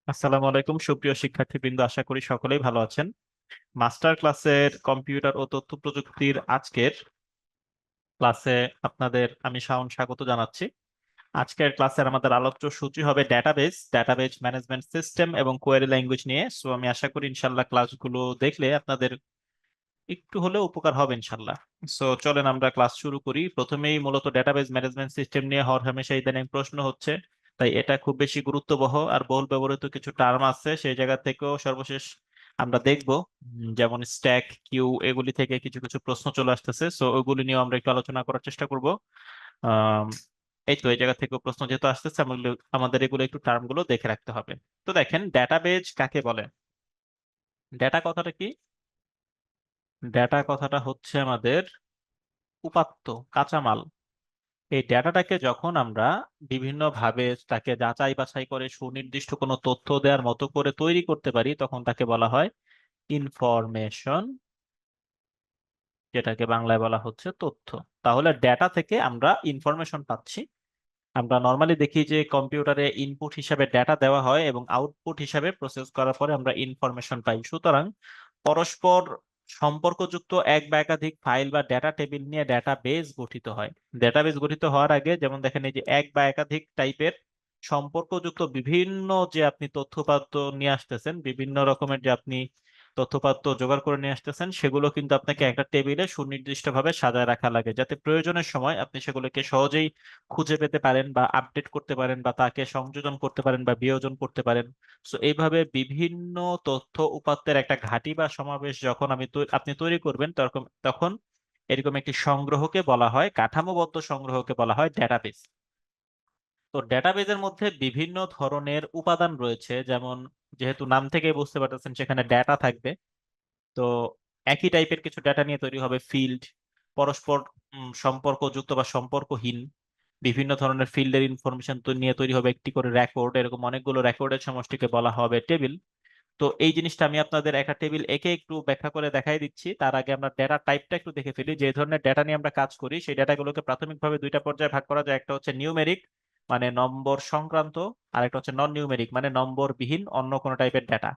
আসসালামু আলাইকুম সুপ্রিয় শিক্ষার্থীবৃন্দ, আশা করি সকলেই ভালো আছেন। মাস্টার ক্লাসের কম্পিউটার ও তথ্য প্রযুক্তির আজকের ক্লাসে আপনাদের আমি শাওন স্বাগত জানাচ্ছি। আজকের ক্লাসের আমাদের আলোচ্য সূচি হবে ডেটাবেজ ম্যানেজমেন্ট সিস্টেম এবং কোয়েরি ল্যাঙ্গুয়েজ নিয়ে। সো আমি আশা করি ইনশাল্লাহ ক্লাসগুলো দেখলে আপনাদের একটু হলেও উপকার হবে ইনশাল্লাহ। সো চলেন আমরা ক্লাস শুরু করি। প্রথমেই মূলত ডেটাবেজ ম্যানেজমেন্ট সিস্টেম নিয়ে হর হামেশা ইদানিং প্রশ্ন হচ্ছে, তাই এটা খুব বেশি গুরুত্ববহ আর বহুল ব্যবহৃত কিছু টার্ম আছে, সেই জায়গা থেকেও সর্বশেষ আমরা দেখব। যেমন স্ট্যাক কিউ এগুলি থেকে কিছু কিছু প্রশ্ন চলে আসতেছে, সো ওগুলি নিয়েও আমরা একটু আলোচনা করার চেষ্টা করব। আহ এই তো এই জায়গা থেকে প্রশ্ন যেহেতু আসতেছে আমাদের এগুলো একটু টার্ম গুলো দেখে রাখতে হবে। তো দেখেন, ডেটাবেজ কাকে বলে? ডেটা কথাটা কি? ডেটা কথাটা হচ্ছে আমাদের উপাত্ত, কাঁচামাল। এই ডেটাটাকে যখন আমরা বিভিন্ন ভাবে তাকে যাচাই বাছাই করে সুনির্দিষ্ট কোনো তথ্য দেওয়ার মতো করে তৈরি করতে পারি, তখন তাকে বলা হয় ইনফরমেশন, যেটাকে বাংলায় বলা হচ্ছে তথ্য। তাহলে ডেটা থেকে আমরা ইনফরমেশন পাচ্ছি। আমরা নর্মালি দেখি যে কম্পিউটারে ইনপুট হিসাবে ডেটা দেওয়া হয় এবং আউটপুট হিসাবে প্রসেস করার পরে আমরা ইনফরমেশন পাই। সুতরাং পরস্পর সম্পর্কযুক্ত এক বা একাধিক ফাইল বা ডেটা টেবিল নিয়ে ডেটাবেজ গঠিত হয়। ডেটাবেজ গঠিত হওয়ার আগে যেমন দেখেন, এই যে এক বা একাধিক টাইপের সম্পর্কযুক্ত বিভিন্ন যে আপনি তথ্যপাত্র নিয়ে আসতেছেন, বিভিন্ন রকমের যে আপনি তথ্যপাত্র জোগাড় করে নিয়ে আসতেছেন, সেগুলো কিন্তু আপনাকে একটা টেবিলে সুনির্দিষ্টভাবে সাজায় রাখা লাগে, যাতে প্রয়োজনের সময় আপনি সেগুলোকে সহজেই খুঁজে পেতে পারেন বা আপডেট করতে পারেন বা তাকে সংযোজন করতে পারেন বা বিয়োজন করতে পারেন। সো এইভাবে বিভিন্ন তথ্য উপাত্তের একটা ঘাঁটি বা সমাবেশ যখন আপনি তৈরি করবেন, তখন তখন এরকম একটি সংগ্রহকে বলা হয়, কাঠামোবদ্ধ সংগ্রহকে বলা হয় ডেটাবেস। তো ডেটাবেজের মধ্যে বিভিন্ন ধরনের উপাদান রয়েছে, যেমন যেহেতু নাম থেকে বুঝতে পারতেছেন সেখানে ডেটা থাকবে। তো একই টাইপের কিছু ডেটা নিয়ে তৈরি হবে ফিল্ড, পরস্পর সম্পর্কযুক্ত বা সম্পর্কহীন বিভিন্ন ধরনের ফিল্ডের ইনফরমেশন নিয়ে তৈরি হবে একটি করে রেকর্ড, এরকম অনেকগুলো রেকর্ডের সমষ্টিকে বলা হবে টেবিল। তো এই জিনিসটা আমি আপনাদের একটা টেবিল একে একটু ব্যাখ্যা করে দেখাই দিচ্ছি। তার আগে আমরা ডেটা টাইপটা একটু দেখে ফেলি। যে ধরনের ডেটা নিয়ে আমরা কাজ করি সেই ডেটাগুলোকে প্রাথমিকভাবে দুইটা পর্যায়ে ভাগ করা যায়। একটা হচ্ছে নিউমেরিক, মানে নম্বর সংক্রান্ত, আর একটা হচ্ছে নন নিউমেরিক, মানে নম্বর বিহীন অন্য কোনো টাইপের ডেটা।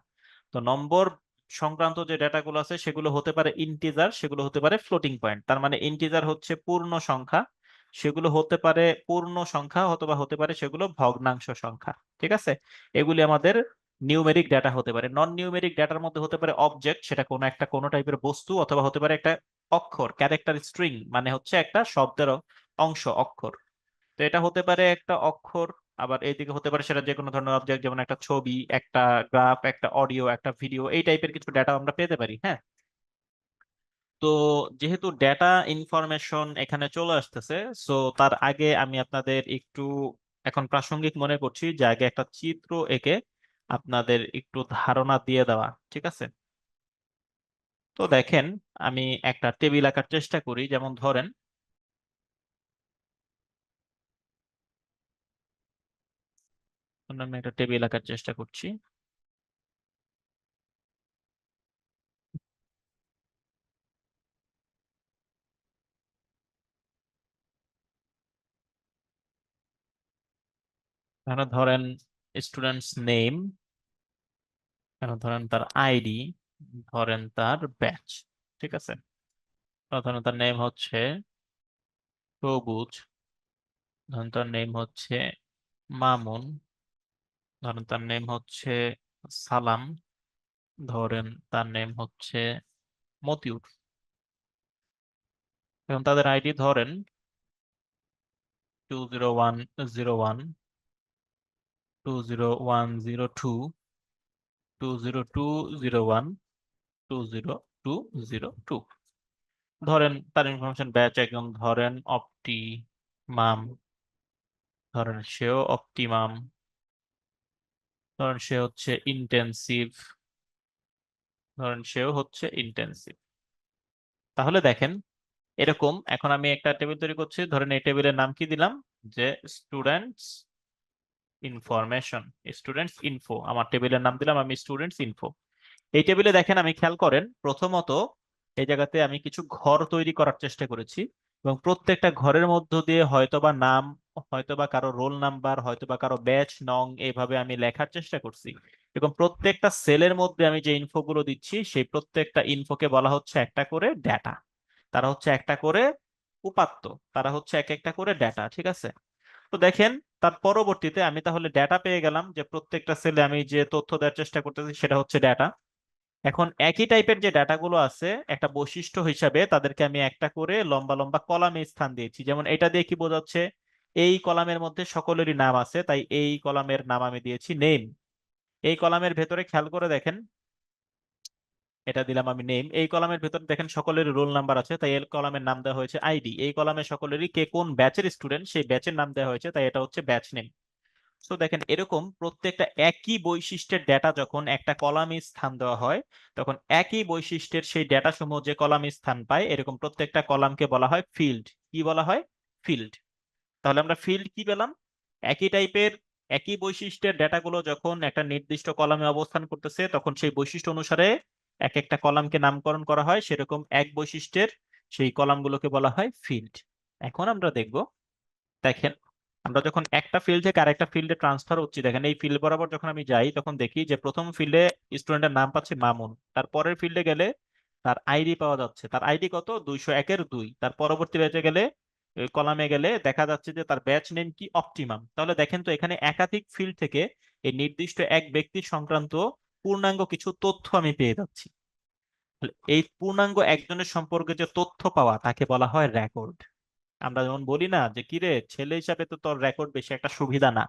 তো নম্বর সংক্রান্ত যে ডেটাগুলো আছে সেগুলো হতে পারে ইন্টিজার, সেগুলো হতে পারে ফ্লোটিং পয়েন্ট। তার মানে ইন্টিজার হচ্ছে পূর্ণ সংখ্যা, সেগুলো হতে পারে পূর্ণ সংখ্যা অথবা হতে পারে সেগুলো ভগ্নাংশ সংখ্যা। ঠিক আছে, এগুলি আমাদের নিউমেরিক ডেটা হতে পারে। নন নিউমেরিক ডেটার মধ্যে হতে পারে অবজেক্ট, সেটা কোনো টাইপের বস্তু, অথবা হতে পারে একটা অক্ষর, ক্যারেক্টার স্ট্রিং, মানে হচ্ছে একটা শব্দের অংশ, অক্ষর। তো এটা হতে পারে একটা অক্ষর। আবার এইদিকে হতে পারে সেটা যে কোনো ধরনের অবজেক্ট, যেমন একটা ছবি, একটা গ্রাফ, একটা অডিও, একটা ভিডিও, এই টাইপের কিছু ডেটা আমরা পেতে পারি। হ্যাঁ, তো যেহেতু ডেটা ইনফরমেশন এখানে চলে আসতেছে, সো তার আগে আমি আপনাদের একটু এখন প্রাসঙ্গিক মনে করছি যে আগে একটা চিত্র এঁকে আপনাদের একটু ধারণা দিয়ে দেওয়া, ঠিক আছে? তো দেখেন, আমি একটা টেবিল আঁকার চেষ্টা করি। যেমন ধরেন, আমি একটা টেবিল আঁকার চেষ্টা করছি। এখানে ধরেন স্টুডেন্টস নেম, এখানে ধরেন তার আইডি, ধরেন তার ব্যাচ, ঠিক আছে? ধরেন তার নেম হচ্ছে সবুজ, ধরেন তার নেম হচ্ছে মামুন, ধরেন তার নেম হচ্ছে সালাম, ধরেন তার নেম হচ্ছে মতিউর। এবং তাদের আইডি ধরেন 20101, 20102, 20201, 20202। ধরেন তার ইনফরমেশন ব্যাচ একজন, ধরেন অপটিমাম, ধরেন সেও অপটিমাম, ধরেন সে হচ্ছে ইন্টেন্সিভ, ধরেন সেও হচ্ছে ইন্টেন্সিভ। তাহলে দেখেন, এরকম এখন আমি একটা টেবিল তৈরি করছি। ধরেন এই টেবিলের নাম কি দিলাম? যে স্টুডেন্টস ইনফরমেশন, স্টুডেন্টস ইনফো। আমার টেবিলের নাম দিলাম আমি স্টুডেন্টস ইনফো। এই টেবিলে দেখেন, আমি খেয়াল করেন প্রথমত এই জায়গাতে আমি কিছু ঘর তৈরি করার চেষ্টা করেছি এবং প্রত্যেকটা ঘরের মধ্য দিয়ে হয়তোবা নাম হয়তোবা কারো রোল নাম্বার, হয়তোবা কারো ব্যাচ নং, এইভাবে আমি লেখার চেষ্টা করছি। এবং প্রত্যেকটা সেলের মধ্যে আমি যে ইনফোগুলো দিচ্ছি সেই প্রত্যেকটা ইনফোকে বলা হচ্ছে একটা করে ডেটা। তারা হচ্ছে একটা করে উপাত্ত, তারা হচ্ছে এক একটা করে ডেটা, ঠিক আছে? তো দেখেন, তার পরবর্তীতে আমি তাহলে ডেটা পেয়ে গেলাম যে প্রত্যেকটা সেলে আমি যে তথ্য দেওয়ার চেষ্টা করতেছি সেটা হচ্ছে ডেটা। এখন একই টাইপের যে ডাটাগুলো আছে একটা বৈশিষ্ট্য হিসাবে তাদেরকে আমি একটা করে লম্বা লম্বা কলামে স্থান দিয়েছি। যেমন এটা দিয়ে কি বোঝাচ্ছে, এই কলামের মধ্যে সকলেরই নাম আছে, তাই এই কলামের নাম আমি দিয়েছি নেম। এই কলামের ভেতরে খেয়াল করে দেখেন, এটা দিলাম আমি নেম। এই কলামের ভেতরে দেখেন সকলের রোল নাম্বার আছে, তাই এই কলামের নাম দেওয়া হয়েছে আইডি। এই কলামে সকলেরই কে কোন ব্যাচের স্টুডেন্ট সেই ব্যাচের নাম দেওয়া হয়েছে, তাই এটা হচ্ছে ব্যাচ নেম। তো দেখেন, এরকম প্রত্যেকটা একই বৈশিষ্ট্যের ডেটা যখন একটা কলামে স্থান দেওয়া হয়, তখন একই বৈশিষ্ট্যের সেই ডেটা সমূহ যে কলামে স্থান পায়, এরকম প্রত্যেকটা কলামকে বলা হয় ফিল্ড। কি বলা হয়? ফিল্ড। তাহলে আমরা ফিল্ড কি পেলাম? একই টাইপের একই বৈশিষ্ট্যের ডেটাগুলো যখন একটা নির্দিষ্ট কলামে অবস্থান করতেছে, তখন সেই বৈশিষ্ট্য অনুসারে এক একটা কলামকে নামকরণ করা হয়, সেরকম এক বৈশিষ্ট্যের সেই কলামগুলোকে বলা হয় ফিল্ড। এখন আমরা দেখব, দেখেন, আমরা যখন একটা ফিল্ড থেকে আরেকটা ফিল্ডে ট্রান্সফার হচ্ছি, দেখেন এই ফিল্ড বরাবর যখন আমি যাই তখন দেখি যে প্রথম ফিল্ডে স্টুডেন্টের নাম পাচ্ছে মামুন, তার পরের ফিল্ডে গেলে তার আইডি পাওয়া যাচ্ছে, তার আইডি কত, 201-2। তার পরবর্তী ব্যাচে গেলে, কলামে গেলে দেখা যাচ্ছে যে তার ব্যাচ নেম কি, অপটিমাম। তাহলে দেখেন তো, এখানে একাধিক ফিল্ড থেকে এই নির্দিষ্ট এক ব্যক্তি সংক্রান্ত পূর্ণাঙ্গ কিছু তথ্য আমি পেয়ে যাচ্ছি। তাহলে এই পূর্ণাঙ্গ একজনের সম্পর্কে যে তথ্য পাওয়া তাকে বলা হয় রেকর্ড। আমরা যেমন বলি না যে কিরে ছেলে হিসাবে তো তোর রেকর্ড বেশি একটা সুবিধা না,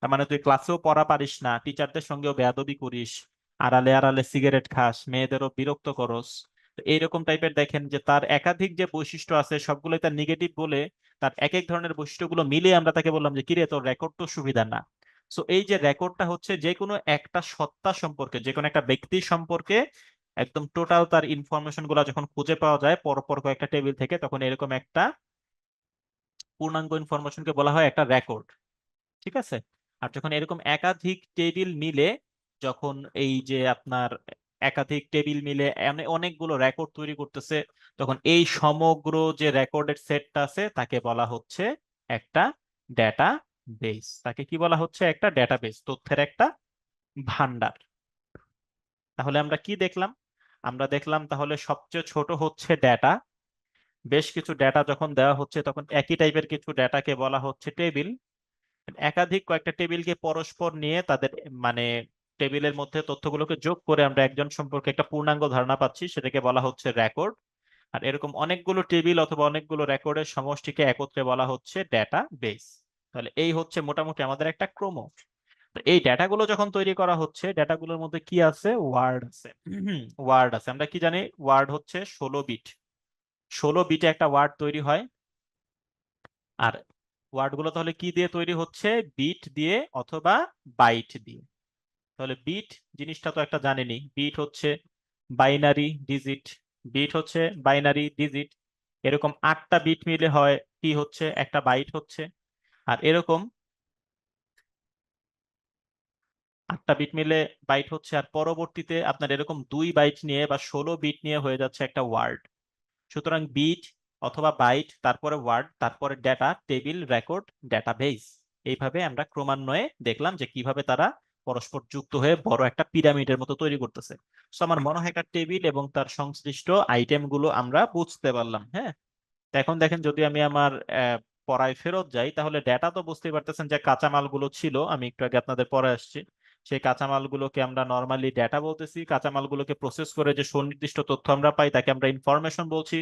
তার মানে তুই ক্লাসেও পড়া পারিস না, টিচারদের সঙ্গেও বেয়াদবি করিস, আড়ালে আড়ালে সিগারেট খাস, মেয়েদেরও বিরক্ত করস। তো এইরকম টাইপের দেখেন যে তার একাধিক যে বৈশিষ্ট্য আছে সবগুলোই তার নেগেটিভ বলে, তার এক এক ধরনের বৈশিষ্ট্যগুলো মিলিয়ে আমরা তাকে বললাম যে কিরে তোর রেকর্ড তো সুবিধা না। সো এই যে রেকর্ডটা হচ্ছে যে কোনো একটা সত্তা সম্পর্কে, যে কোনো একটা ব্যক্তি সম্পর্কে একদম টোটাল তার ইনফরমেশন গুলা যখন খুঁজে পাওয়া যায় পরপর কয়েকটা টেবিল থেকে, তখন এরকম একটা পূর্ণাঙ্গ ইনফরমেশনকে বলা হয় একটা রেকর্ড, ঠিক আছে? আর যখন এরকম একাধিক টেবিল মিলে, যখন এই যে আপনার একাধিক টেবিল মিলে অনেকগুলো রেকর্ড তৈরি করতেছে, তখন এই সমগ্র যে রেকর্ডের সেটটা আছে তাকে বলা হচ্ছে একটা ডেটা বেস। তাকে কি বলা হচ্ছে? একটা ডেটাবেস, তথ্যের একটা ভান্ডার। তাহলে আমরা কি দেখলাম? আমরা দেখলাম তাহলে সবচেয়ে ছোট হচ্ছে ডেটা। বেশ কিছু ডেটা যখন দেওয়া হচ্ছে তখন একই টাইপের কিছু ডেটাকে বলা হচ্ছে টেবিল। একাধিক কয়েকটা টেবিলকে পরস্পর নিয়ে তাদের মানে টেবিলের মধ্যে তথ্যগুলোকে যোগ করে আমরা একজন সম্পর্কে একটা পূর্ণাঙ্গ ধারণা পাচ্ছি, সেটাকে বলা হচ্ছে রেকর্ড। আর এরকম অনেকগুলো টেবিল অথবা অনেকগুলো রেকর্ডের সমষ্টিকে একত্রে বলা হচ্ছে ডেটা বেস। তাহলে এই হচ্ছে মোটামুটি আমাদের একটা ক্রম। তো এই ডেটাগুলো যখন তৈরি করা হচ্ছে, ডেটাগুলোর মধ্যে কি আছে? ওয়ার্ড আছে। ওয়ার্ড আছে। আমরা কি জানি? ওয়ার্ড হচ্ছে 16 বিট। 16 বিটে একটা ওয়ার্ড তৈরি হয়। আর ওয়ার্ড গুলো তাহলে কি দিয়ে তৈরি হচ্ছে? বিট দিয়ে অথবা বাইট দিয়ে। তাহলে বিট জিনিসটা তো একটা জানেনি, বিট হচ্ছে বাইনারি ডিজিট। বিট হচ্ছে বাইনারি ডিজিট। এরকম 8টা বিট মিলে হয় কি হচ্ছে? একটা বাইট হচ্ছে। আর এরকম 8টা বিট মিলে বাইট হচ্ছে। আর পরবর্তীতে আপনার এরকম 2 বাইট নিয়ে বা 16 বিট নিয়ে হয়ে যাচ্ছে একটা ওয়ার্ড। সুতরাং বিট অথবা বাইট, তারপরে ওয়ার্ড, তারপরে ডেটা, টেবিল, রেকর্ড, ডেটাবেস। এইভাবে আমরা ক্রমান্বয়ে দেখলাম যে কিভাবে তারা পরস্পর যুক্ত হয়ে বড় একটা পিরামিডের মতো তৈরি করতেছে। তো আমার মনে হয় একটা টেবিল এবং তার সংশ্লিষ্ট আইটেম গুলো আমরা বুঝতে পারলাম। হ্যাঁ, তো এখন দেখেন, যদি আমি আমার পড়ায় ফেরত যাই, তাহলে ডেটা তো বুঝতেই পারতেছেন যে কাঁচামাল গুলো ছিল, আমি একটু আগে আপনাদের পড়ে আসছি। সেই কাঁচামাল গুলোকে আমরা নর্মালি ডেটা বলতেছি। কাঁচামাল গুলোকে প্রসেস করে যে সুনির্দিষ্ট তথ্য আমরা পাই তাকে আমরা ইনফরমেশন বলছি।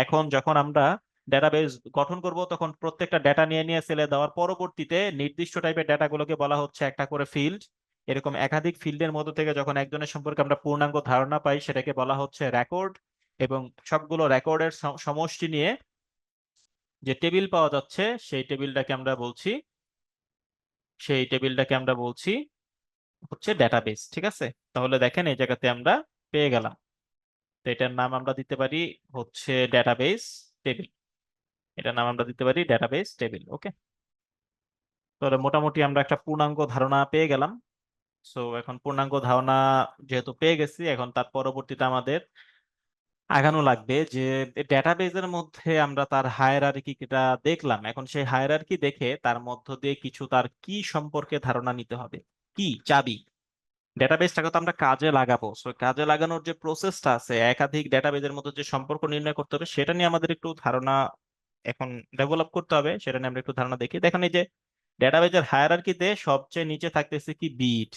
এখন যখন আমরা ডেটাবেস গঠন করব, তখন প্রত্যেকটা ডেটা নিয়ে নিয়ে সেলে দেওয়ার পরবর্তীতে নির্দিষ্ট টাইপের ডেটাগুলোকে বলা হচ্ছে একটা করে ফিল্ড। এরকম একাধিক ফিল্ডের মধ্যে থেকে যখন একজনের সম্পর্কে আমরা পূর্ণাঙ্গ ধারণা পাই, সেটাকে বলা হচ্ছে রেকর্ড। এবং সবগুলো রেকর্ডের সমষ্টি নিয়ে যে টেবিল পাওয়া যাচ্ছে সেই টেবিলটাকে আমরা বলছি হচ্ছে ডেটাবেস, ঠিক আছে? তাহলে দেখেন এই জায়গাতে আমরা পেয়ে গেলাম। তো এটার নাম আমরা দিতে পারি হচ্ছে ডেটাবেস টেবিল। এটার নাম আমরা দিতে পারি ডেটাবেস টেবিল। ওকে, তাহলে মোটামুটি আমরা একটা পূর্ণাঙ্গ ধারণা পেয়ে গেলাম। সো এখন পূর্ণাঙ্গ ধারণা যেহেতু পেয়ে গেছি, এখন তার পরবর্তীতে আমাদের আগানো লাগবে যে ডেটাবেজের মধ্যে আমরা তার হায়ারার্কিটা দেখলাম, এখন সেই হায়ারার্কি দেখে তার মধ্য দিয়ে কিছু তার কি সম্পর্কে ধারণা নিতে হবে, কি চাবি। ডেটাবেসটাকে তো আমরা কাজে লাগাবো, সো কাজে লাগানোর যে প্রসেসটা আছে, একাধিক ডেটাবেজের মধ্যে যে সম্পর্ক নির্ণয় করতে হবে, সেটা নিয়ে আমাদের একটু ধারণা এখন ডেভেলপ করতে হবে। সেটা নিয়ে আমরা একটু ধারণা দেখি। দেখেন এই যে ডেটাবেজের হায়ারার্কিতে সবচেয়ে নিচে থাকতেছে কি বিট।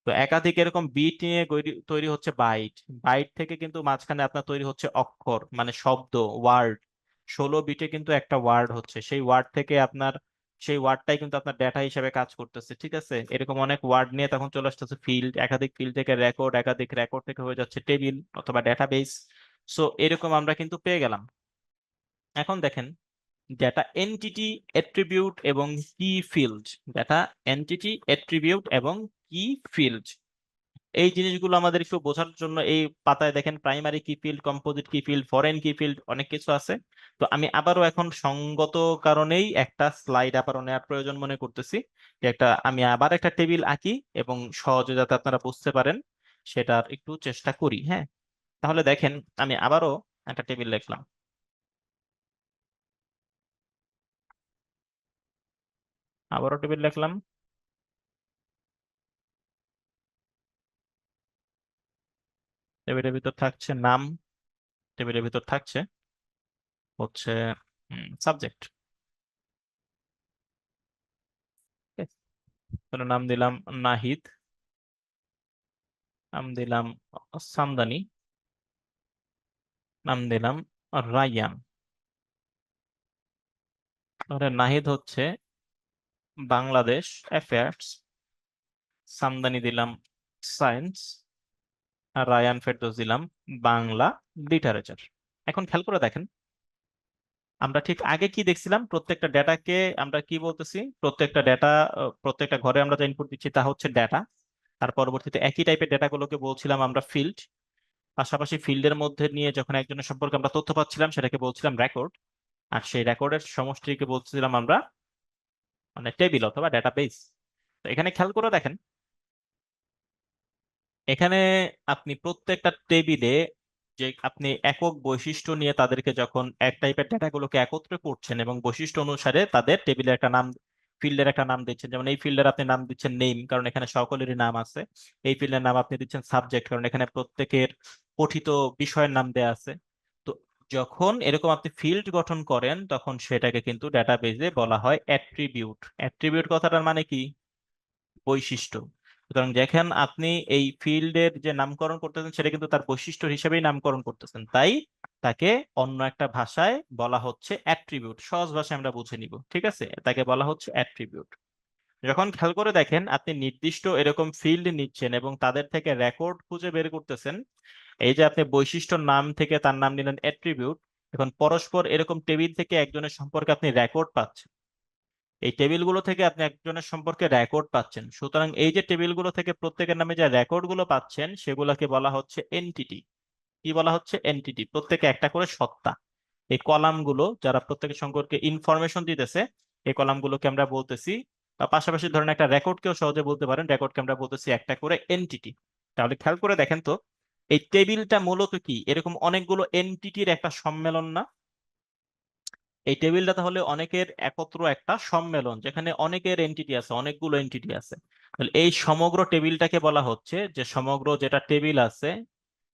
তো একাধিক এরকম বিট নিয়ে তৈরি হচ্ছে বাইট। বাইট থেকে কিন্তু মাঝখানে আপনার তৈরি হচ্ছে অক্ষর, মানে শব্দ, ওয়ার্ড। 16 বিটে কিন্তু একটা ওয়ার্ড হচ্ছে, সেই ওয়ার্ড থেকে আপনার, সেই ওয়ার্ডটাই কিন্তু আপনার ডেটা হিসেবে কাজ করতেছে। ঠিক আছে, এরকম অনেক ওয়ার্ড নিয়ে তখন চলে আসতেছে ফিল্ড, একাধিক ফিল্ড থেকে রেকর্ড, একাধিক রেকর্ড থেকে হয়ে যাচ্ছে টেবিল অথবা ডেটাবেস। সো এরকম আমরা কিন্তু পেয়ে গেলাম। এখন দেখেন ডেটা এন্টিটি, অ্যাট্রিবিউট এবং কি ফিল্ড। ডেটা এন্টিটি, অ্যাট্রিবিউট এবং কি ফিল্ড, এই জিনিসগুলো আমাদের একটু বোঝার জন্য এই পাতায় দেখেন প্রাইমারি কি ফিল্ড, কম্পোজিট কি ফিল্ড, ফরেন কি ফিল্ড, অনেক কিছু আছে। তো আমি আবারও এখন সঙ্গত কারণেই একটা স্লাইড আবারও নেওয়ার প্রয়োজন মনে করতেছি, যে আমি আবার একটা টেবিল আঁকি এবং সহজে যাতে আপনারা বুঝতে পারেন সেটার একটু চেষ্টা করি। হ্যাঁ, তাহলে দেখেন আমি আবারও একটা টেবিল লিখলাম, আবারও টেবিল লিখলাম। টেবিলের ভিতর থাকছে নাম, টেবিলের ভিতর থাকছে হচ্ছে সাবজেক্ট। নাম দিলাম নাহিদ, নাম দিলাম সামদানি, নাম দিলাম রায়ান। তাহলে নাহিদ হচ্ছে বাংলাদেশ অ্যাফেয়ার্স, সামদানি দিলাম সায়েন্স, আর রায়ান ফেরদৌস দিলাম বাংলা লিটারেচার। এখন খেয়াল করে দেখেন আমরা ঠিক আগে কি দেখছিলাম, প্রত্যেকটা ডেটাকে আমরা কি বলতেছি, প্রত্যেকটা ডেটা, প্রত্যেকটা ঘরে আমরা যা ইনপুট দিচ্ছি তা হচ্ছে ডেটা। তার পরবর্তীতে একই টাইপের ডেটাগুলোকে বলছিলাম আমরা ফিল্ড। পাশাপাশি ফিল্ডের মধ্যে নিয়ে যখন একজনের সম্পর্কে আমরা তথ্য পাচ্ছিলাম সেটাকে বলছিলাম রেকর্ড। আর সেই রেকর্ডের সমষ্টিকে বলছিলাম আমরা মানে টেবিল অথবা ডেটাবেস। তো এখানে খেয়াল করে দেখেন, এখানে আপনি প্রত্যেকটা টেবিলে যে আপনি একক বৈশিষ্ট্য নিয়ে তাদেরকে যখন এক টাইপের ডেটাগুলোকে একত্রে করছেন এবং বৈশিষ্ট্য অনুসারে তাদের টেবিলের একটা নাম, ফিল্ডের একটা নাম দিচ্ছেন, যেমন এই ফিল্ডের আপনি নাম দিচ্ছেন নেম, কারণ এখানে সকলেরই নাম আছে। এই ফিল্ডের নাম আপনি দিচ্ছেন সাবজেক্ট, কারণ এখানে প্রত্যেকের পঠিত বিষয়ের নাম দেয়া আছে। তো যখন এরকম আপনি ফিল্ড গঠন করেন তখন সেটাকে কিন্তু ডেটাবেজে বলা হয় অ্যাট্রিবিউট। অ্যাট্রিবিউট কথাটার মানে কি, বৈশিষ্ট্য। সুতরাং দেখেন আপনি এই ফিল্ডের যে নামকরণ করতেছেন সেটা কিন্তু তার বৈশিষ্ট্য হিসেবেই নামকরণ করতেছেন, তাই তাকে অন্য একটা ভাষায় বলা হচ্ছে অ্যাট্রিবিউট। সহজ ভাষায় আমরা বুঝে নিব, ঠিক আছে, তাকে বলা হচ্ছে অ্যাট্রিবিউট। যখন খেয়াল করে দেখেন আপনি নির্দিষ্ট এরকম ফিল্ড নিচ্ছেন এবং তাদের থেকে রেকর্ড খুঁজে বের করতেছেন, এই যে আপনি বৈশিষ্ট্যর নাম থেকে তার নাম নিলেন অ্যাট্রিবিউট, এখন পরস্পর এরকম টেবিল থেকে একজনের সম্পর্কে আপনি রেকর্ড পাচ্ছেন। এই টেবিলগুলো থেকে আপনি একজনের সম্পর্কে রেকর্ড পাচ্ছেন, সুতরাং এই যে টেবিলগুলো থেকে প্রত্যেকের নামে যে রেকর্ডগুলো পাচ্ছেন সেগুলোকে বলা হচ্ছে এন্টিটি। কি বলা হচ্ছে, এন্টিটি। প্রত্যেকে একটা করে সত্তা। এই কলামগুলো যারা প্রত্যেকের সম্পর্কে ইনফরমেশন দিতেছে, এই কলামগুলোকে আমরা বলতেছি, বা পাশাপাশি ধরেন একটা রেকর্ডকেও সহজে বলতে পারেন, রেকর্ডকে আমরা বলতেছি একটা করে এন্টিটি। তাহলে খেয়াল করে দেখেন তো, এই টেবিলটা মূলত কি, এরকম অনেকগুলো এন্টিটির একটা সম্মেলন না? এই টেবিলটা তাহলে অনেকের একত্র একটা সম্মেলন, যেখানে অনেকের এন্টিটি আছে, অনেকগুলো এন্টিটি আছে। তাহলে এই সমগ্র টেবিলটাকে বলা হচ্ছে, যে সমগ্র যেটা টেবিল আছে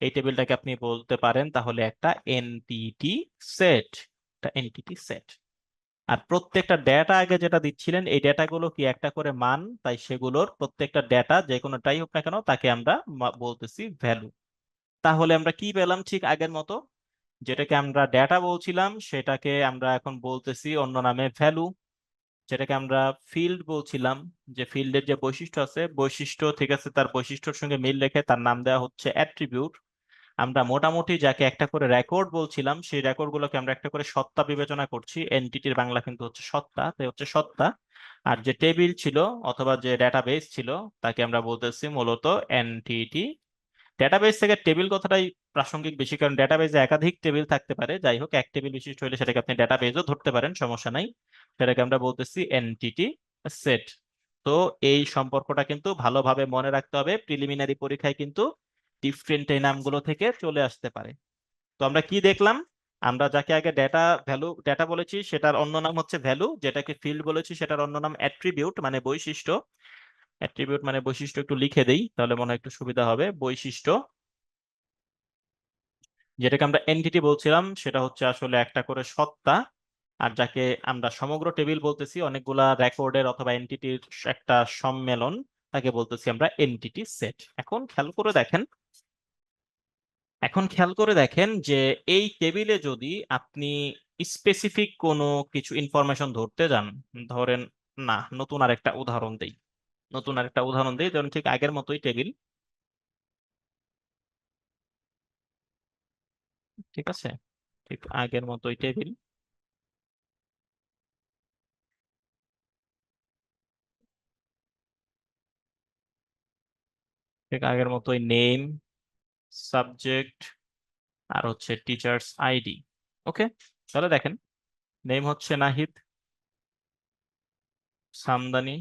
এই টেবিলটাকে আপনি বলতে পারেন তাহলে একটা এনটিটি সেট, একটা এনটিটি সেট। আর প্রত্যেকটা ডেটা আগে যেটা দিচ্ছিলেন এই ডেটাগুলো কি একটা করে মান, তাই সেগুলোর প্রত্যেকটা ডেটা যে কোনোটাই হোক না কেন তাকে আমরা বলতেছি ভ্যালু। তাহলে আমরা কি পেলাম, ঠিক আগের মতো, যেটাকে আমরা ডেটা বলছিলাম সেটাকে আমরা এখন বলতেছি অন্য নামে ভ্যালু। যেটাকে আমরা ফিল্ড বলছিলাম, যে ফিল্ডের যে বৈশিষ্ট্য আছে, বৈশিষ্ট্য ঠিক আছে, তার বৈশিষ্ট্যের সঙ্গে মিল রেখে তার নাম দেওয়া হচ্ছে অ্যাট্রিবিউট। আমরা মোটামুটি যাকে একটা করে রেকর্ড বলছিলাম সেই রেকর্ড গুলোকে আমরা একটা করে সত্তা বিবেচনা করছি, এনটিটির বাংলা কিন্তু হচ্ছে সত্তা, তাই হচ্ছে সত্তা। আর যে টেবিল ছিল অথবা যে ডেটাবেস ছিল তাকে আমরা বলতেছি মূলত এনটিটি। ডেটাবেস থেকে টেবিল কথাটাই প্রাসঙ্গিক বেশি, কারণ ডেটাবেজে একাধিক টেবিল থাকতে পারে। যাই হোক, এক টেবিল বিশিষ্ট হলে সেটাকে আপনি ডেটাবেজও ধরতে পারেন, সমস্যা নাই। সেটাকে আমরা বলতেছি এনটিটি সেট। তো এই সম্পর্কটা কিন্তু ভালোভাবে মনে রাখতে হবে, প্রিলিমিনারি পরীক্ষায় কিন্তু ডিফারেন্ট এই নামগুলো থেকে চলে আসতে পারে। তো আমরা কি দেখলাম, আমরা যাকে আগে ডেটা বলেছি সেটার অন্য নাম হচ্ছে ভ্যালু, যেটাকে ফিল্ড বলেছি সেটার অন্য নাম অ্যাট্রিবিউট মানে বৈশিষ্ট্য। অ্যাট্রিবিউট মানে বৈশিষ্ট্য, একটু লিখে দেই তাহলে মনে হয় একটু সুবিধা হবে। বৈশিষ্ট্য, যেটাকে আমরা এন্টিটি বলছিলাম, সেটা হচ্ছে আসলে একটা করে সত্তা। আর যাকে আমরা সমগ্র টেবিল বলতেছি, অনেকগুলা রেকর্ডের অথবা এন্টিটির একটা সম্মেলন, তাকে বলতেছি আমরা এন্টিটি সেট। এখন খেয়াল করে দেখেন যে এই টেবিলে যদি আপনি স্পেসিফিক কোনো কিছু ইনফরমেশন ধরতে যান, ধরেন, না, নতুন আরেকটা উদাহরণ দেই, ধরুন ঠিক আগের মতোই টেবিল। ঠিক আছে, ঠিক আগের মতোই টেবিল। ঠিক আগের মতোই নেম, সাবজেক্ট, আর হচ্ছে টিচার্স আইডি। ওকে, তাহলে দেখেন, নেম হচ্ছে নাহিদ, সামদানি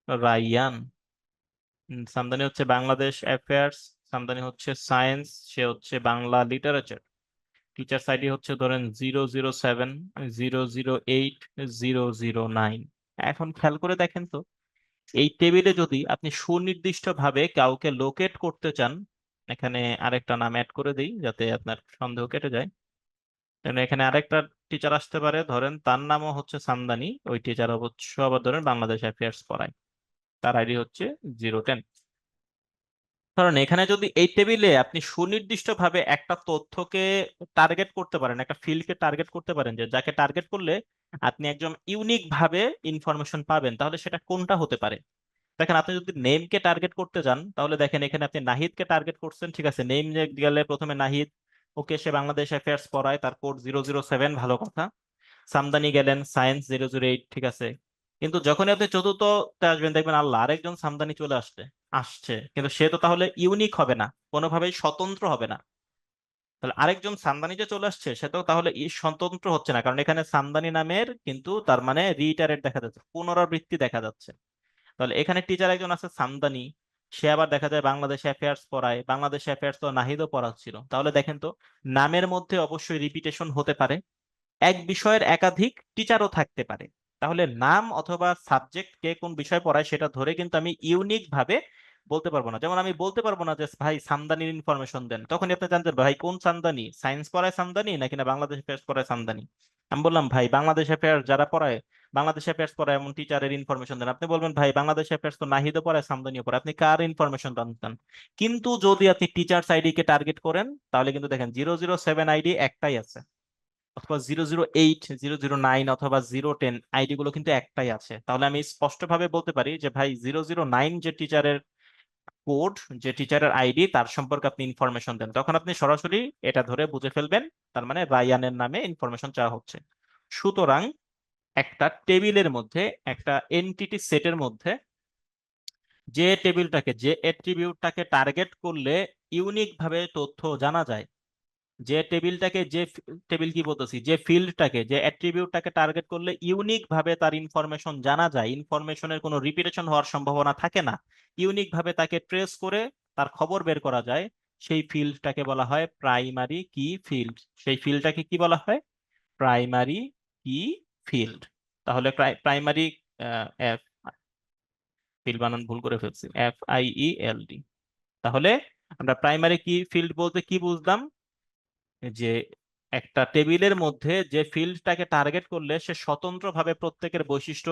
রাইয়ান। সামদানি হচ্ছে বাংলাদেশ অ্যাফেয়ার্স, সামদানি হচ্ছে সায়েন্স, সে হচ্ছে বাংলা লিটারেচার। টিচার্স আইডি হচ্ছে ধরেন 007, 008, 009। এখন খেয়াল করে দেখেন তো, এই টেবিলে যদি আপনি সুনির্দিষ্টভাবে কাউকে লোকেট করতে চান, এখানে আরেকটা নাম অ্যাড করে দিই যাতে আপনার সন্দেহ কেটে যায়। কারণ এখানে আরেকটা টিচার আসতে পারে, ধরেন তার নামও হচ্ছে সামদানি, ওই টিচার অবশ্য আবার ধরেন বাংলাদেশ অ্যাফেয়ার্স পড়ায়, তার আইডি হচ্ছে 010। কারণ এখানে যদি এই টেবিলে আপনি সুনির্দিষ্টভাবে একটা তথ্যকে টার্গেট করতে পারেন, একটা ফিল্ডকে টার্গেট করতে পারেন, যে যাকে টার্গেট করলে আপনি একদম ইউনিক ভাবে ইনফরমেশন পাবেন, তাহলে সেটা কোনটা হতে পারে? দেখেন, আপনি যদি নেমকে টার্গেট করতে যান, তাহলে দেখেন এখানে আপনি নাহিদকে টার্গেট করছেন। ঠিক আছে, নেম গেলে প্রথমে নাহিদ, ওকে, সে বাংলাদেশ অ্যাফেয়ার্স পড়ায়, তার কোড 007, ভালো কথা। সামদানি গেলেন সায়েন্স 008, ঠিক আছে। কিন্তু যখনই আপনি চতুর্থতে আসবেন, দেখবেন আল্লাহ, আরেকজন সামদানি চলে আসছে, কিন্তু সে তো তাহলে ইউনিক হবে না, কোনোভাবেই স্বতন্ত্র হবে না। তাহলে আরেকজন সামদানি যে চলে আসছে, সে তো তাহলে স্বতন্ত্র হচ্ছে না, কারণ এখানে সামদানি নামের কিন্তু তার মানে রিইটারেট দেখা যাচ্ছে, পুনরাবৃত্তি দেখা যাচ্ছে। তাহলে এখানে টিচার একজন আছে সামদানি, সে আবার দেখা যায় বাংলাদেশ অ্যাফেয়ার্স পড়ায়, বাংলাদেশ অ্যাফেয়ার্স তো নাহিদও পড়াচ্ছিল, তাহলে দেখেন তো, নামের মধ্যে অবশ্যই রিপিটেশন হতে পারে, এক বিষয়ের একাধিক টিচারও থাকতে পারে। তাহলে নাম অথবা সাবজেক্ট কে কোন বিষয় পড়ায় সেটা ধরে কিন্তু আমি ইউনিক ভাবে বলতে পারবো না। যেমন আমি বলতে পারবো না যে ভাই সামদানির ইনফরমেশন দেন, তখন আপনি জানতে ভাই কোন সামদানি, সায়েন্স পড়ায় সামদানি নাকি না বাংলাদেশ অ্যাফেয়ার্স পড়ায় সামদানি। আমি বললাম ভাই বাংলাদেশ অ্যাফেয়ার্স যারা পড়ায়, বাংলাদেশ অ্যাফেয়ার্স পড়ায় এমন টিচারের ইনফরমেশন দেন। আপনি বলবেন ভাই বাংলাদেশ অ্যাফেয়ার্স তো নাহিদও পড়ায় সামদানিও পড়ায়, আপনি কার ইনফরমেশন জানতেন? কিন্তু যদি আপনি টিচার্স আইডি কে টার্গেট করেন, তাহলে কিন্তু দেখেন 007 আইডি একটাই আছে, অথবা 008, 009 অথবা 010 আইডি গুলো কিন্তু একটাই আছে। তাহলে আমি স্পষ্টভাবে বলতে পারি যে ভাই 009 যে টিচারের কোড, যে টিচারের আইডি, তার সম্পর্কে আপনি ইনফরমেশন দেন, তখন আপনি সরাসরি এটা ধরে বুঝে ফেলবেন তার মানে রায়ানের নামে ইনফরমেশন চাওয়া হচ্ছে। সুতরাং একটা টেবিলের মধ্যে, একটা এন্টিটি সেটের মধ্যে যে টেবিলটাকে, যে অ্যাট্রিবিউটটাকে টার্গেট করলে ইউনিক ভাবে তথ্য জানা যায়, যে টেবিলটাকে, যে টেবিল কি বলতেছি, যে ফিল্ডটাকে, যে অ্যাট্রিবিউটটাকে টার্গেট করলে ইউনিক ভাবে তার ইনফরমেশন জানা যায়, ইনফরমেশনের কোনো রিপিটেশন হওয়ার সম্ভাবনা থাকে না, ইউনিক ভাবে তাকে ট্রেস করে তার খবর বের করা যায়, সেই ফিল্ডটাকে বলা হয় প্রাইমারি কি ফিল্ড। সেই ফিল্ডটাকে কি বলা হয়? প্রাইমারি কি ফিল্ড। তাহলে প্রাইমারি, এফ, ফিল্ড বানান ভুল করে ফেলছি, FIELD। তাহলে আমরা প্রাইমারি কি ফিল্ড বলতে কি বুঝলাম? যে একটা টেবিলের মধ্যে যে ফিল্ডটাকে টার্গেট করলে সে স্বতন্ত্রভাবে প্রত্যেকের বৈশিষ্ট্য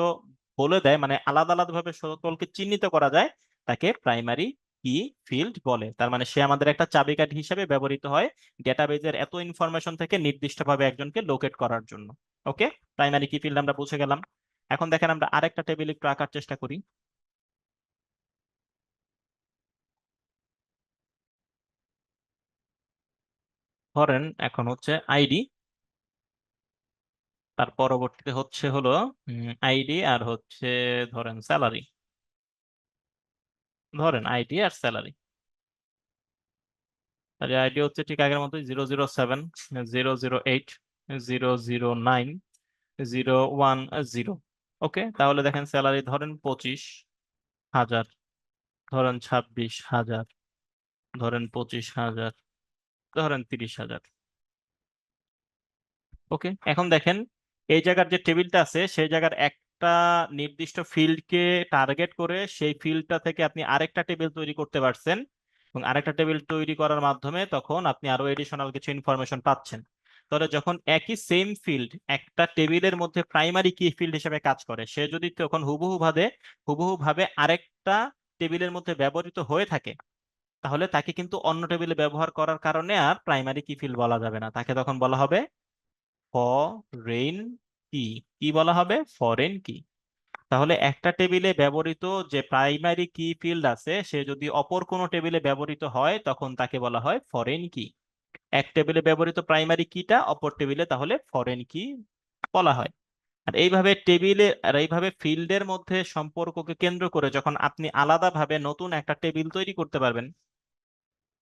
বলে দেয়, মানে আলাদা আলাদা ভাবে সকলকে চিহ্নিত করা যায়, তাকে প্রাইমারি কি ফিল্ড বলে। তার মানে সে আমাদের একটা চাবিকাঠি হিসেবে ব্যবহৃত হয় ডেটাবেজের এত ইনফরমেশন থেকে নির্দিষ্টভাবে একজনকে লোকেট করার জন্য। ওকে, প্রাইমারি কি ফিল্ড আমরা বুঝে গেলাম। এখন দেখেন আমরা আরেকটা টেবিল একটু আঁকার চেষ্টা করি। ধরেন এখন হচ্ছে আইডি, তার পরবর্তীতে হচ্ছে হলো আইডি, আর হচ্ছে ধরেন স্যালারি, ধরেন আইডি আর স্যালারি। আর আইডি হচ্ছে ঠিক আগের মতোই 007, 008, 009, 010। ওকে, তাহলে দেখেন স্যালারি ধরেন 25,000, ধরেন 26,000, ধরেন 25,000, ধরেন 30,000। ওকে, এখন দেখেন এই জায়গার যে টেবিলটা আছে সেই জায়গার একটা নির্দিষ্ট ফিল্ডকে টার্গেট করে সেই ফিল্ডটা থেকে আপনি আরেকটা টেবিল তৈরি করতে পারছেন, এবং আরেকটা টেবিল তৈরি করার মাধ্যমে তখন আপনি আরো এডিশনাল কিছু ইনফরমেশন পাচ্ছেন। তাহলে যখন একই সেম ফিল্ড একটা টেবিলের মধ্যে প্রাইমারি কি ফিল্ড হিসেবে কাজ করে, সে যদি তখন হুবহু ভাবে আরেকটা টেবিলের মধ্যে ব্যবহৃত হয়ে থাকে, তাহলে তাকে কিন্তু অন্য টেবিলে ব্যবহার করার কারণে আর প্রাইমারি কি ফিল্ড বলা যাবে না, তাকে তখন বলা হবে ফরেন কি। কি বলা হবে? ফরেন কি। তাহলে একটা টেবিলে ব্যবহৃত যে প্রাইমারি কি ফিল্ড আছে সে যদি অপর কোনো টেবিলে ব্যবহৃত হয় তখন তাকে বলা হয় ফরেন কি। এক টেবিলে ব্যবহৃত প্রাইমারি কিটা অপর টেবিলে তাহলে ফরেন কি বলা হয়। আর এইভাবে ফিল্ডের মধ্যে সম্পর্ককে কেন্দ্র করে যখন আপনি আলাদাভাবে নতুন একটা টেবিল তৈরি করতে পারবেন,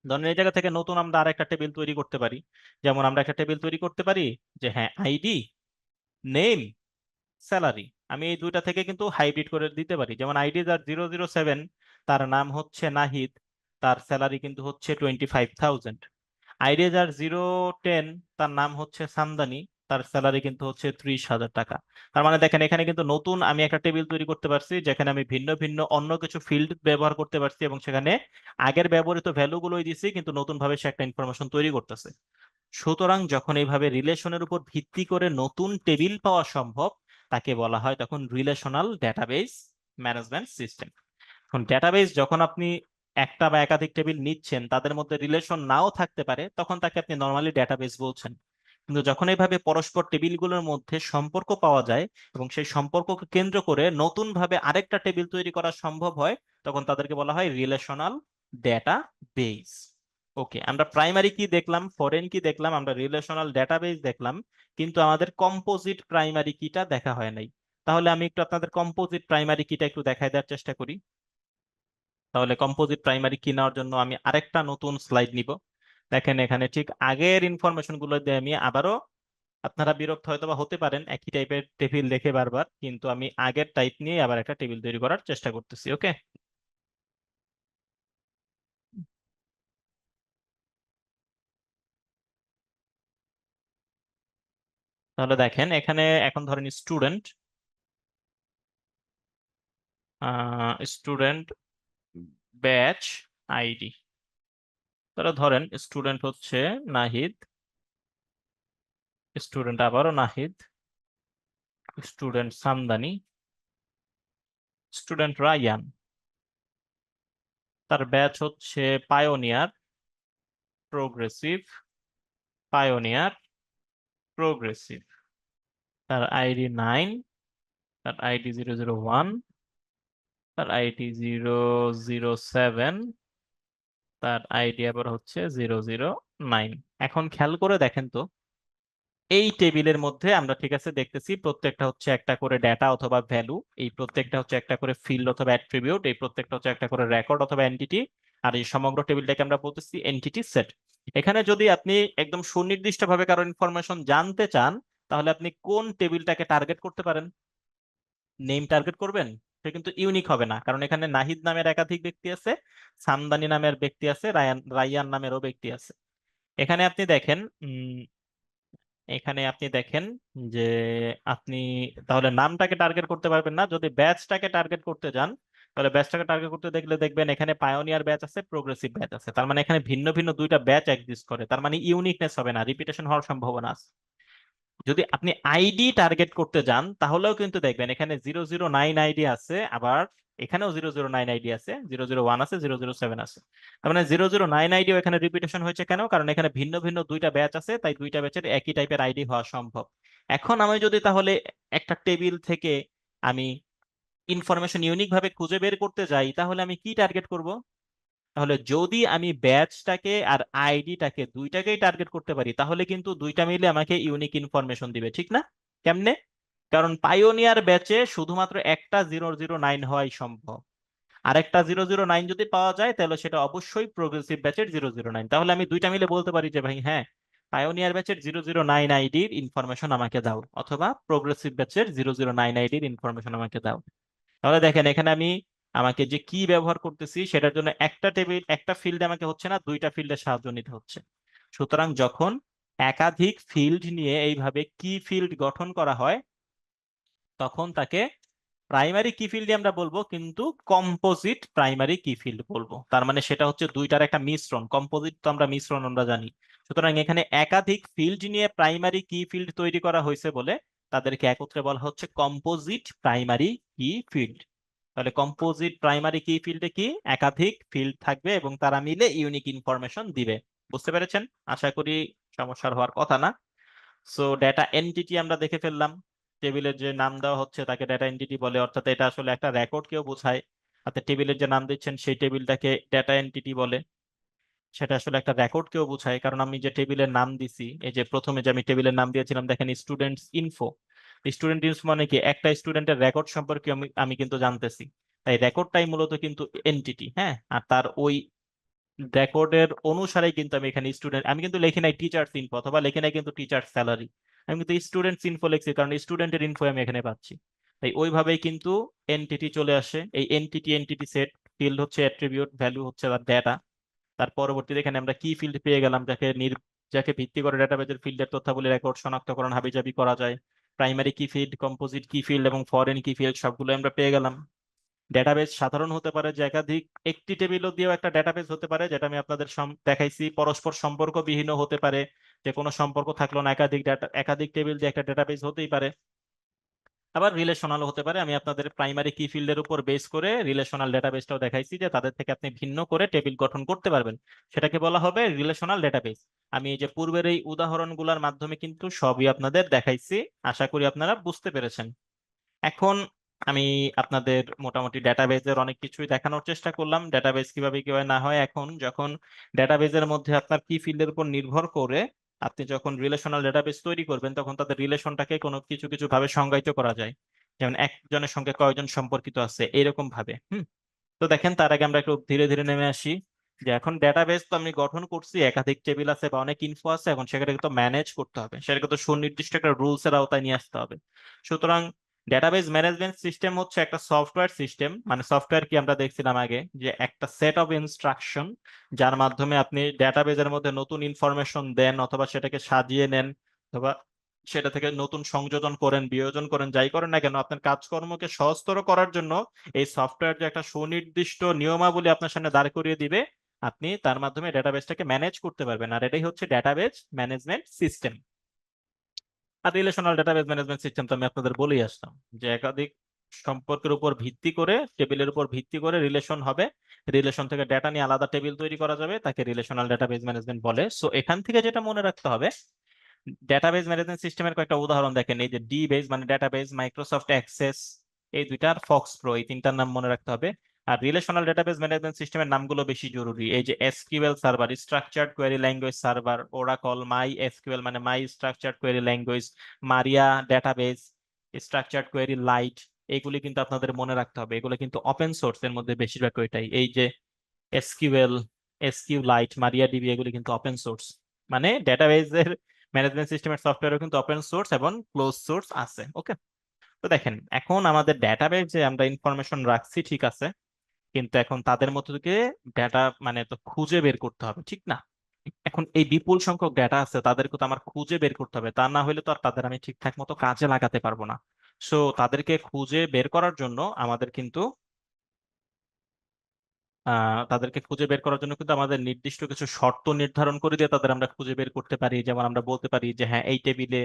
ধরেন এই জায়গা থেকে নতুন আমরা আরেকটা টেবিল তৈরি করতে পারি। যেমন আমরা একটা টেবিল তৈরি করতে পারি যে হ্যাঁ আইডি, নেম, স্যালারি। আমি এই দুইটা থেকে কিন্তু হাইব্রিড করে দিতে পারি। যেমন আইডি যার 007, তার নাম হচ্ছে নাহিদ, তার স্যালারি কিন্তু হচ্ছে 25,000। আইডি যার 010, তার নাম হচ্ছে সামদানি, তার স্যালারি কিন্তু হচ্ছে 30,000 টাকা। তার মানে দেখেন এখানে কিন্তু নতুন আমি একটা টেবিল তৈরি করতে পারছি যেখানে আমি ভিন্ন ভিন্ন অন্য কিছু ফিল্ড ব্যবহার করতে পারছি, এবং সেখানে আগের ব্যবহৃত ভ্যালু গুলোই দিছি, কিন্তু নতুন ভাবে সে একটা ইনফরমেশন তৈরি করতেছে। সুতরাং যখন এইভাবে রিলেশনের উপর ভিত্তি করে নতুন টেবিল পাওয়া সম্ভব, তাকে বলা হয় তখন রিলেশনাল ডেটাবেস ম্যানেজমেন্ট সিস্টেম। এখন ডেটাবেস যখন আপনি একটা বা একাধিক টেবিল নিচ্ছেন তাদের মধ্যে রিলেশন নাও থাকতে পারে, তখন তাকে আপনি নর্মালি ডেটাবেস বলছেন। কিন্তু যখন এইভাবে পরস্পর টেবিলগুলোর মধ্যে সম্পর্ক পাওয়া যায় এবং সেই সম্পর্ককে কেন্দ্র করে নতুন ভাবে আরেকটা টেবিল তৈরি করা সম্ভব হয়, তখন তাদেরকে বলা হয় রিলেশনাল ডেটাবেস। ওকে, আমরা প্রাইমারি কি দেখলাম, ফরেন কি দেখলাম, আমরা রিলেশনাল ডেটাবেস দেখলাম, কিন্তু আমাদের কম্পোজিট প্রাইমারি কিটা দেখা হয় নাই। তাহলে আমি একটু আপনাদের কম্পোজিট প্রাইমারি কিটা একটু দেখায় দেওয়ার চেষ্টা করি। তাহলে কম্পোজিট প্রাইমারি কি নেওয়ার জন্য আমি আরেকটা নতুন স্লাইড নিব। দেখেন এখানে ঠিক আগের ইনফরমেশন গুলো দিয়ে আমি আবারও, আপনারা বিরক্ত হয়তো বা হতে পারেন একই টাইপের টেবিল দেখে বারবার, কিন্তু আমি আগের টাইপ নিয়ে আবার একটা টেবিল তৈরি করার চেষ্টা করতেছি। ওকে, তাহলে দেখেন এখানে এখন ধরেন স্টুডেন্ট, স্টুডেন্ট ব্যাচ আইডি। তাহলে ধরেন স্টুডেন্ট হচ্ছে নাহিদ, স্টুডেন্ট আবারও নাহিদ, স্টুডেন্ট সামদানি, স্টুডেন্ট রায়ান, তার ব্যাচ হচ্ছে পায়োনিয়ার, প্রোগ্রেসিভ, পায়োনিয়ার, প্রোগ্রেসিভ, তার আইডি 9, তার আইডি 001, তার আইডি 007, তার আইডি আবার হচ্ছে 009। এখন খেয়াল করে দেখেন তো, এই টেবিলের মধ্যে আমরা ঠিক আছে দেখতেছি প্রত্যেকটা হচ্ছে একটা করে ডেটা অথবা ভ্যালু, এই প্রত্যেকটা হচ্ছে একটা করে ফিল্ড অথবা অ্যাট্রিবিউট, এই প্রত্যেকটা হচ্ছে একটা করে রেকর্ড অথবা এন্টিটি, আর এই সমগ্র টেবিলটাকে আমরা বলতেছি এন্টিটি সেট। এখানে যদি আপনি একদম সুনির্দিষ্ট ভাবে কারো ইনফরমেশন জানতে চান, তাহলে আপনি কোন টেবিলটাকে টার্গেট করতে পারেন? নেম টার্গেট করবেন? সে কিন্তু ইউনিক হবে না, কারণ এখানে নাহিদ নামের একাধিক ব্যক্তি আছে, সামদানি নামের ব্যক্তি আছে, রায়ান রাইয়ান নামেরও ব্যক্তি আছে। এখানে আপনি দেখেন এখানে আপনি দেখেন যে আপনি তাহলে নামটাকে টার্গেট করতে পারবেন না। যদি ব্যাচটাকে টার্গেট করতে যান, তাহলে ব্যাচটাকে টার্গেট করতে দেখলে দেখবেন এখানে পায়োনিয়ার ব্যাচ আছে, প্রোগ্রেসিভ ব্যাচ আছে। তার মানে এখানে ভিন্ন ভিন্ন দুইটা ব্যাচ এক্সিস্ট করে, তার মানে ইউনিকনেস হবে না, রিপিটেশন হওয়ার সম্ভাবনা আছে। যদি আপনি আইডি টার্গেট করতে যান তাহলেও কিন্তু দেখবেন এখানে 009 আইডি আছে, আবার এখানেও 009 আইডি আছে, 001 আছে, 007 আছে। তার মানে 009 আইডিও এখানে রিপিটেশন হয়েছে কেন? কারণ এখানে ভিন্ন ভিন্ন দুইটা ব্যাচ আছে, তাই দুইটা ব্যাচের একই টাইপের আইডি হওয়া সম্ভব। এখন আমি যদি তাহলে একটা টেবিল থেকে আমি ইনফরমেশন ইউনিক ভাবে খুঁজে বের করতে যাই, তাহলে আমি কি টার্গেট করব? তাহলে যদি আমি ব্যাচটাকে আর আইডিটাকে দুইটাকেই টার্গেট করতে পারি, তাহলে কিন্তু দুইটা মিলে আমাকে ইউনিক ইনফরমেশন দিবে, ঠিক না? কেমনে? কারণ পাইওনিয়ার ব্যাচে শুধুমাত্র একটা 009 হওয়াই সম্ভব। আর একটা 009 যদি পাওয়া যায় তাহলে সেটা অবশ্যই প্রোগ্রেসিভ ব্যাচের 009। তাহলে আমি দুইটা মিলে বলতে পারি যে ভাই হ্যাঁ, পাইওনিয়ার ব্যাচের 009 আইডির ইনফরমেশন আমাকে দাও, অথবা প্রোগ্রেসিভ ব্যাচের 009 আইডির ইনফরমেশন আমাকে দাও। তাহলে দেখেন এখানে আমি আমাকে যে কি ব্যবহার করতেছি সেটার জন্য একটা টেবিল একটা ফিল্ডে আমাকে হচ্ছে না, দুইটা ফিল্ডের সাহায্য নিতে হচ্ছে। সুতরাং যখন একাধিক ফিল্ড নিয়ে এইভাবে কি ফিল্ড গঠন করা হয়, তখন তাকে প্রাইমারি কি ফিল্ড আমরা বলবো, কিন্তু কম্পোজিট প্রাইমারি কি ফিল্ড বলবো। তার মানে সেটা হচ্ছে দুইটার একটা মিশ্রণ। কম্পোজিট তো আমরা মিশ্রণ আমরা জানি। সুতরাং এখানে একাধিক ফিল্ড নিয়ে প্রাইমারি কি ফিল্ড তৈরি করা হয়েছে বলে তাদেরকে একত্রে বলা হচ্ছে কম্পোজিট প্রাইমারি কি ফিল্ড। তাহলে কম্পোজিট প্রাইমারি কি ফিল্ডে কি একাধিক ফিল্ড থাকবে এবং তারা মিলে ইউনিক ইনফরমেশন দিবে। বুঝতে পেরেছেন? আশা করি সমস্যার হওয়ার কথা না। সো ডেটা এন্টিটি আমরা দেখে ফেললাম। টেবিলের যে নাম দেওয়া হচ্ছে তাকে ডেটা এন্টিটি বলে, অর্থাৎ এটা আসলে একটা রেকর্ড কেও বোঝায়। অর্থাৎ টেবিলের যে নাম দিচ্ছেন সেই টেবিলটাকে ডেটা এন্টিটি বলে, সেটা আসলে একটা রেকর্ড কেও বোঝায়। কারণ আমি যে টেবিলের নাম দিছি, এই যে প্রথমে যে আমি টেবিলের নাম দিয়েছিলাম দেখেন স্টুডেন্টস ইনফো। স্টুডেন্ট ইনফো মানে কি একটা স্টুডেন্টের রেকর্ড সম্পর্কে আমি আমি কিন্তু জানতেছি। তাই রেকর্ডটাই মূলত কিন্তু এন্টিটি। হ্যাঁ, আর তার ওই রেকর্ডের অনুসারে কিন্তু আমি এখানে স্টুডেন্ট, আমি কিন্তু লিখি নাই টিচার্স ইনফো অথবা লিখি নাই কিন্তু টিচার স্যালারি, আমি কিন্তু স্টুডেন্টস ইনফো লিখছি কারণ স্টুডেন্টের ইনফো আমি এখানে পাচ্ছি। তাই ওইভাবেই কিন্তু এনটিটি চলে আসে। এই এনটিটি সেট, ফিল্ড হচ্ছে অ্যাট্রিবিউট, ভ্যালু হচ্ছে তার ডেটা। তার পরবর্তীতে এখানে আমরা কি ফিল্ড পেয়ে গেলাম, যাকে ভিত্তি করে ডেটাবেজের ফিল্ডের তথ্যাবলী রেকর্ড শনাক্তকরণ হাবিজাবি করা যায়। প্রাইমারি কি ফিল্ড, কম্পোজিট কি ফিল্ড এবং ফরেন কি ফিল্ড সবগুলো আমরা পেয়ে গেলাম। ডেটাবেস সাধারণ হতে পারে, যে একাধিক একটি টেবিলও দিয়েও একটা ডেটাবেস হতে পারে, যেটা আমি আপনাদের দেখাইছি। পরস্পর সম্পর্কবিহীন হতে পারে, যে কোনো সম্পর্ক থাকলো না, একাধিক টেবিল দিয়ে একটা ডেটাবেস হতেই পারে। আবার রিলেশনাল হতে পারে। আমি আপনাদের প্রাইমারি কি ফিল্ডের উপর বেস করে রিলেশনাল ডেটাবেসটাও দেখাইছি, যে তাদের থেকে আপনি ভিন্ন করে টেবিল গঠন করতে পারবেন, সেটাকে বলা হবে রিলেশনাল ডেটাবেস। আমি এই যে পূর্বের এই উদাহরণগুলোর মাধ্যমে কিন্তু সবই আপনাদের দেখাইছি। আশা করি আপনারা বুঝতে পেরেছেন। এখন আমি আপনাদের মোটামুটি ডেটাবেজের অনেক কিছুই দেখানোর চেষ্টা করলাম, ডেটাবেজ কিভাবে কিভাবে না হয়। এখন যখন ডেটাবেজের মধ্যে আপনার কি ফিল্ডের উপর নির্ভর করে আপনি যখন রিলেশনাল ডেটাবেজ তৈরি করবেন, তখন তাদের রিলেশনটাকে কোনো কিছু কিছু ভাবে সংজ্ঞায়িত করা যায়। যেমন একজনের সঙ্গে কয়জন সম্পর্কিত আছে, এরকম ভাবে। তো দেখেন, তার আগে আমরা একটু ধীরে ধীরে নেমে আসি। যে এখন ডেটাবেস তো আমি গঠন করছি, একাধিক টেবিল আছে বা অনেক ইনফো আছে, এখন সেটাকে তো ম্যানেজ করতে হবে, সেটাকে তো সুনির্দিষ্ট একটা রুলস এর আওতায় নিয়ে আসতে হবে। সুতরাং ডেটাবেস ম্যানেজমেন্ট সিস্টেম হচ্ছে একটা সফটওয়্যার সিস্টেম। মানে সফটওয়্যার কি আমরা দেখছিলাম আগে, যে একটা সেট অফ ইনস্ট্রাকশন যার মাধ্যমে আপনি ডেটাবেজের মধ্যে নতুন ইনফরমেশন দেন অথবা সেটাকে সাজিয়ে নেন, অথবা সেটা থেকে নতুন সংযোজন করেন, বিয়োজন করেন, যাই করেন না কেন, আপনার কাজকর্মকে সহজতর করার জন্য এই সফটওয়্যার যে একটা সুনির্দিষ্ট নিয়মাবলী আপনার সামনে দাঁড় করিয়ে দিবে, আপনি তার মাধ্যমে ডেটাবেসটাকে ম্যানেজ করতে পারবেন। আর এটাই হচ্ছে ডেটাবেস ম্যানেজমেন্ট সিস্টেম। আর রিলেশনাল ডেটাবেস ম্যানেজমেন্ট সিস্টেম তো আমি আপনাদের বলেই আসলাম, যে একাধিক সম্পর্কের উপর ভিত্তি করে, টেবিলের উপর ভিত্তি করে রিলেশন হবে, রিলেশন থেকে ডেটা নিয়ে আলাদা টেবিল তৈরি করা যাবে, তাকে রিলেশনাল ডেটাবেস ম্যানেজমেন্ট বলে। সো এখান থেকে যেটা মনে রাখতে হবে, ডেটাবেস ম্যানেজমেন্ট সিস্টেমের কয়েকটা উদাহরণ দেখেন। এই যে ডি বেস মানে ডেটাবেস, মাইক্রোসফট অ্যাক্সেস, এই দুইটা, আর ফক্স প্রো, এই তিনটার নাম মনে রাখতে হবে। আর রিলেশনাল ডেটাবেস ম্যানেজমেন্ট সিস্টেমের নামগুলো বেশি জরুরি। এই যে SQL server, structured query language server, Oracle, my SQL মানে my structured query language, Maria database, structured query lite, এগুলি কিন্তু আপনাদের মনে রাখতে হবে। এগুলো কিন্তু ওপেন সোর্স এর মধ্যে বেশিরভাগ ওইটাই। এই যে এসকিউএল, এসকিউ লাইট, মারিয়া ডিবি, এগুলি কিন্তু ওপেন সোর্স। মানে ডেটাবেজের ম্যানেজমেন্ট সিস্টেমের সফটওয়্যারও কিন্তু ওপেন সোর্স এবং ক্লোজ সোর্স আছে। ওকে, তো দেখেন, এখন আমাদের ডেটাবেজে আমরা ইনফরমেশন রাখছি, ঠিক আছে, কিন্তু এখন তাদের মধ্যে থেকে ডেটা মানে তো খুঁজে বের করতে হবে, ঠিক না? এখন এই বিপুল সংখ্যক ডেটা আছে, তাদেরকে তো আমার খুঁজে বের করতে হবে, তা না হলে তো আর তাদের আমি ঠিকঠাক মতো কাজে লাগাতে পারবো না। সো তাদেরকে খুঁজে বের করার জন্য আমাদের কিন্তু তাদেরকে খুঁজে বের করার জন্য কিন্তু আমাদের নির্দিষ্ট কিছু শর্ত নির্ধারণ করে দিয়ে তাদের আমরা খুঁজে বের করতে পারি। যেমন আমরা বলতে পারি যে হ্যাঁ, এই টেবিলে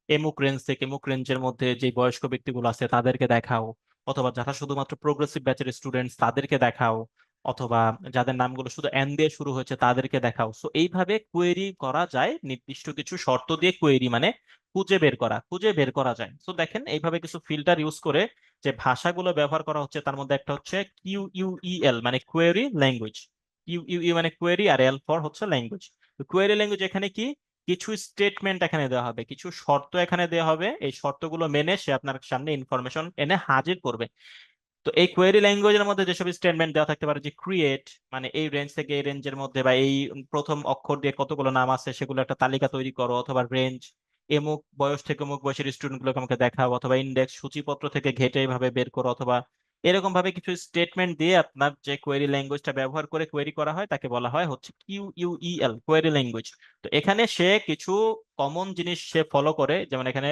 এমুক রেঞ্জ থেকে এমুক রেঞ্জের মধ্যে যে বয়স্ক ব্যক্তিগুলো আছে তাদেরকে দেখাও, অথবা যারা শুধুমাত্র প্রোগ্রেসিভ ব্যাচের স্টুডেন্টস তাদেরকে দেখাও, অথবা যাদের নামগুলো শুধু এন দিয়ে শুরু হয়েছে তাদেরকে দেখাও। সো এইভাবে কোয়েরি করা যায়, নির্দিষ্ট কিছু শর্ত দিয়ে কোয়েরি মানে খুঁজে বের করা যায়। তো দেখেন, এইভাবে কিছু ফিল্টার ইউজ করে যে ভাষাগুলো ব্যবহার করা হচ্ছে, তার মধ্যে একটা হচ্ছে কিউইউইএল মানে কোয়েরি ল্যাঙ্গুয়েজ। কিউইউই মানে কোয়েরি, আর এল ফর হচ্ছে ল্যাঙ্গুয়েজ। তো কোয়েরি ল্যাঙ্গুয়েজ এখানে কি, কিছু স্টেটমেন্ট এখানে দেওয়া হবে, কিছু শর্ত এখানে দেওয়া হবে, এই শর্তগুলো মেনে সে আপনার সামনে ইনফরমেশন এনে হাজির করবে। তো এই কোয়েরি ল্যাঙ্গুয়েজের মধ্যে যেসব স্টেটমেন্ট দেওয়া থাকতে পারে, যে ক্রিয়েট মানে এই রেঞ্জ থেকে এই রেঞ্জের মধ্যে বা এই প্রথম অক্ষর দিয়ে কতগুলো নাম আছে সেগুলো একটা তালিকা তৈরি করো, অথবা রেঞ্জ এমুক বয়স থেকে অমুক বয়সের স্টুডেন্ট গুলোকে আমাকে দেখাও, অথবা ইন্ডেক্স সূচিপত্র থেকে ঘেটে এইভাবে বের করো, অথবা এরকম ভাবে কিছু স্টেটমেন্ট দিয়ে আপনার যে কোয়েরি ল্যাঙ্গুয়েজটা ব্যবহার করে কোয়েরি করা হয় তাকে বলা হয় হচ্ছে কিউইউইএল, কোয়েরি ল্যাঙ্গুয়েজ। তো এখানে সে কিছু কমন জিনিস সে ফলো করে, যেমন এখানে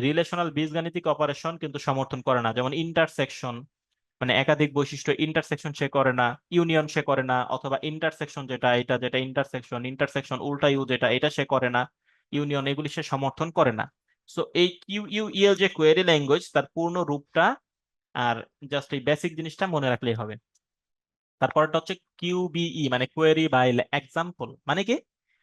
রিলেশনাল বীজগাণিতিক অপারেশন কিন্তু সমর্থন করে না, যেমন ইন্টারসেকশন, মানে একাধিক বৈশিষ্ট্য ইন্টারসেকশন সে করে না, ইউনিয়ন সে করে না, অথবা ইন্টারসেকশন যেটা এটা যেটা ইন্টারসেকশন ইন্টারসেকশন উল্টা ইউ যেটা এটা সে করে না, ইউনিয়ন এগুলি সে সমর্থন করে না। সো এই কিউইউইএল যে কোয়েরি ল্যাঙ্গুয়েজ তার পূর্ণ রূপটা আর জাস্ট এই বেসিক জিনিসটা মনে রাখলেই হবে। তারপরটা হচ্ছে কিউবিই, মানে কোয়েরি বাই এক্সাম্পল, মানে কি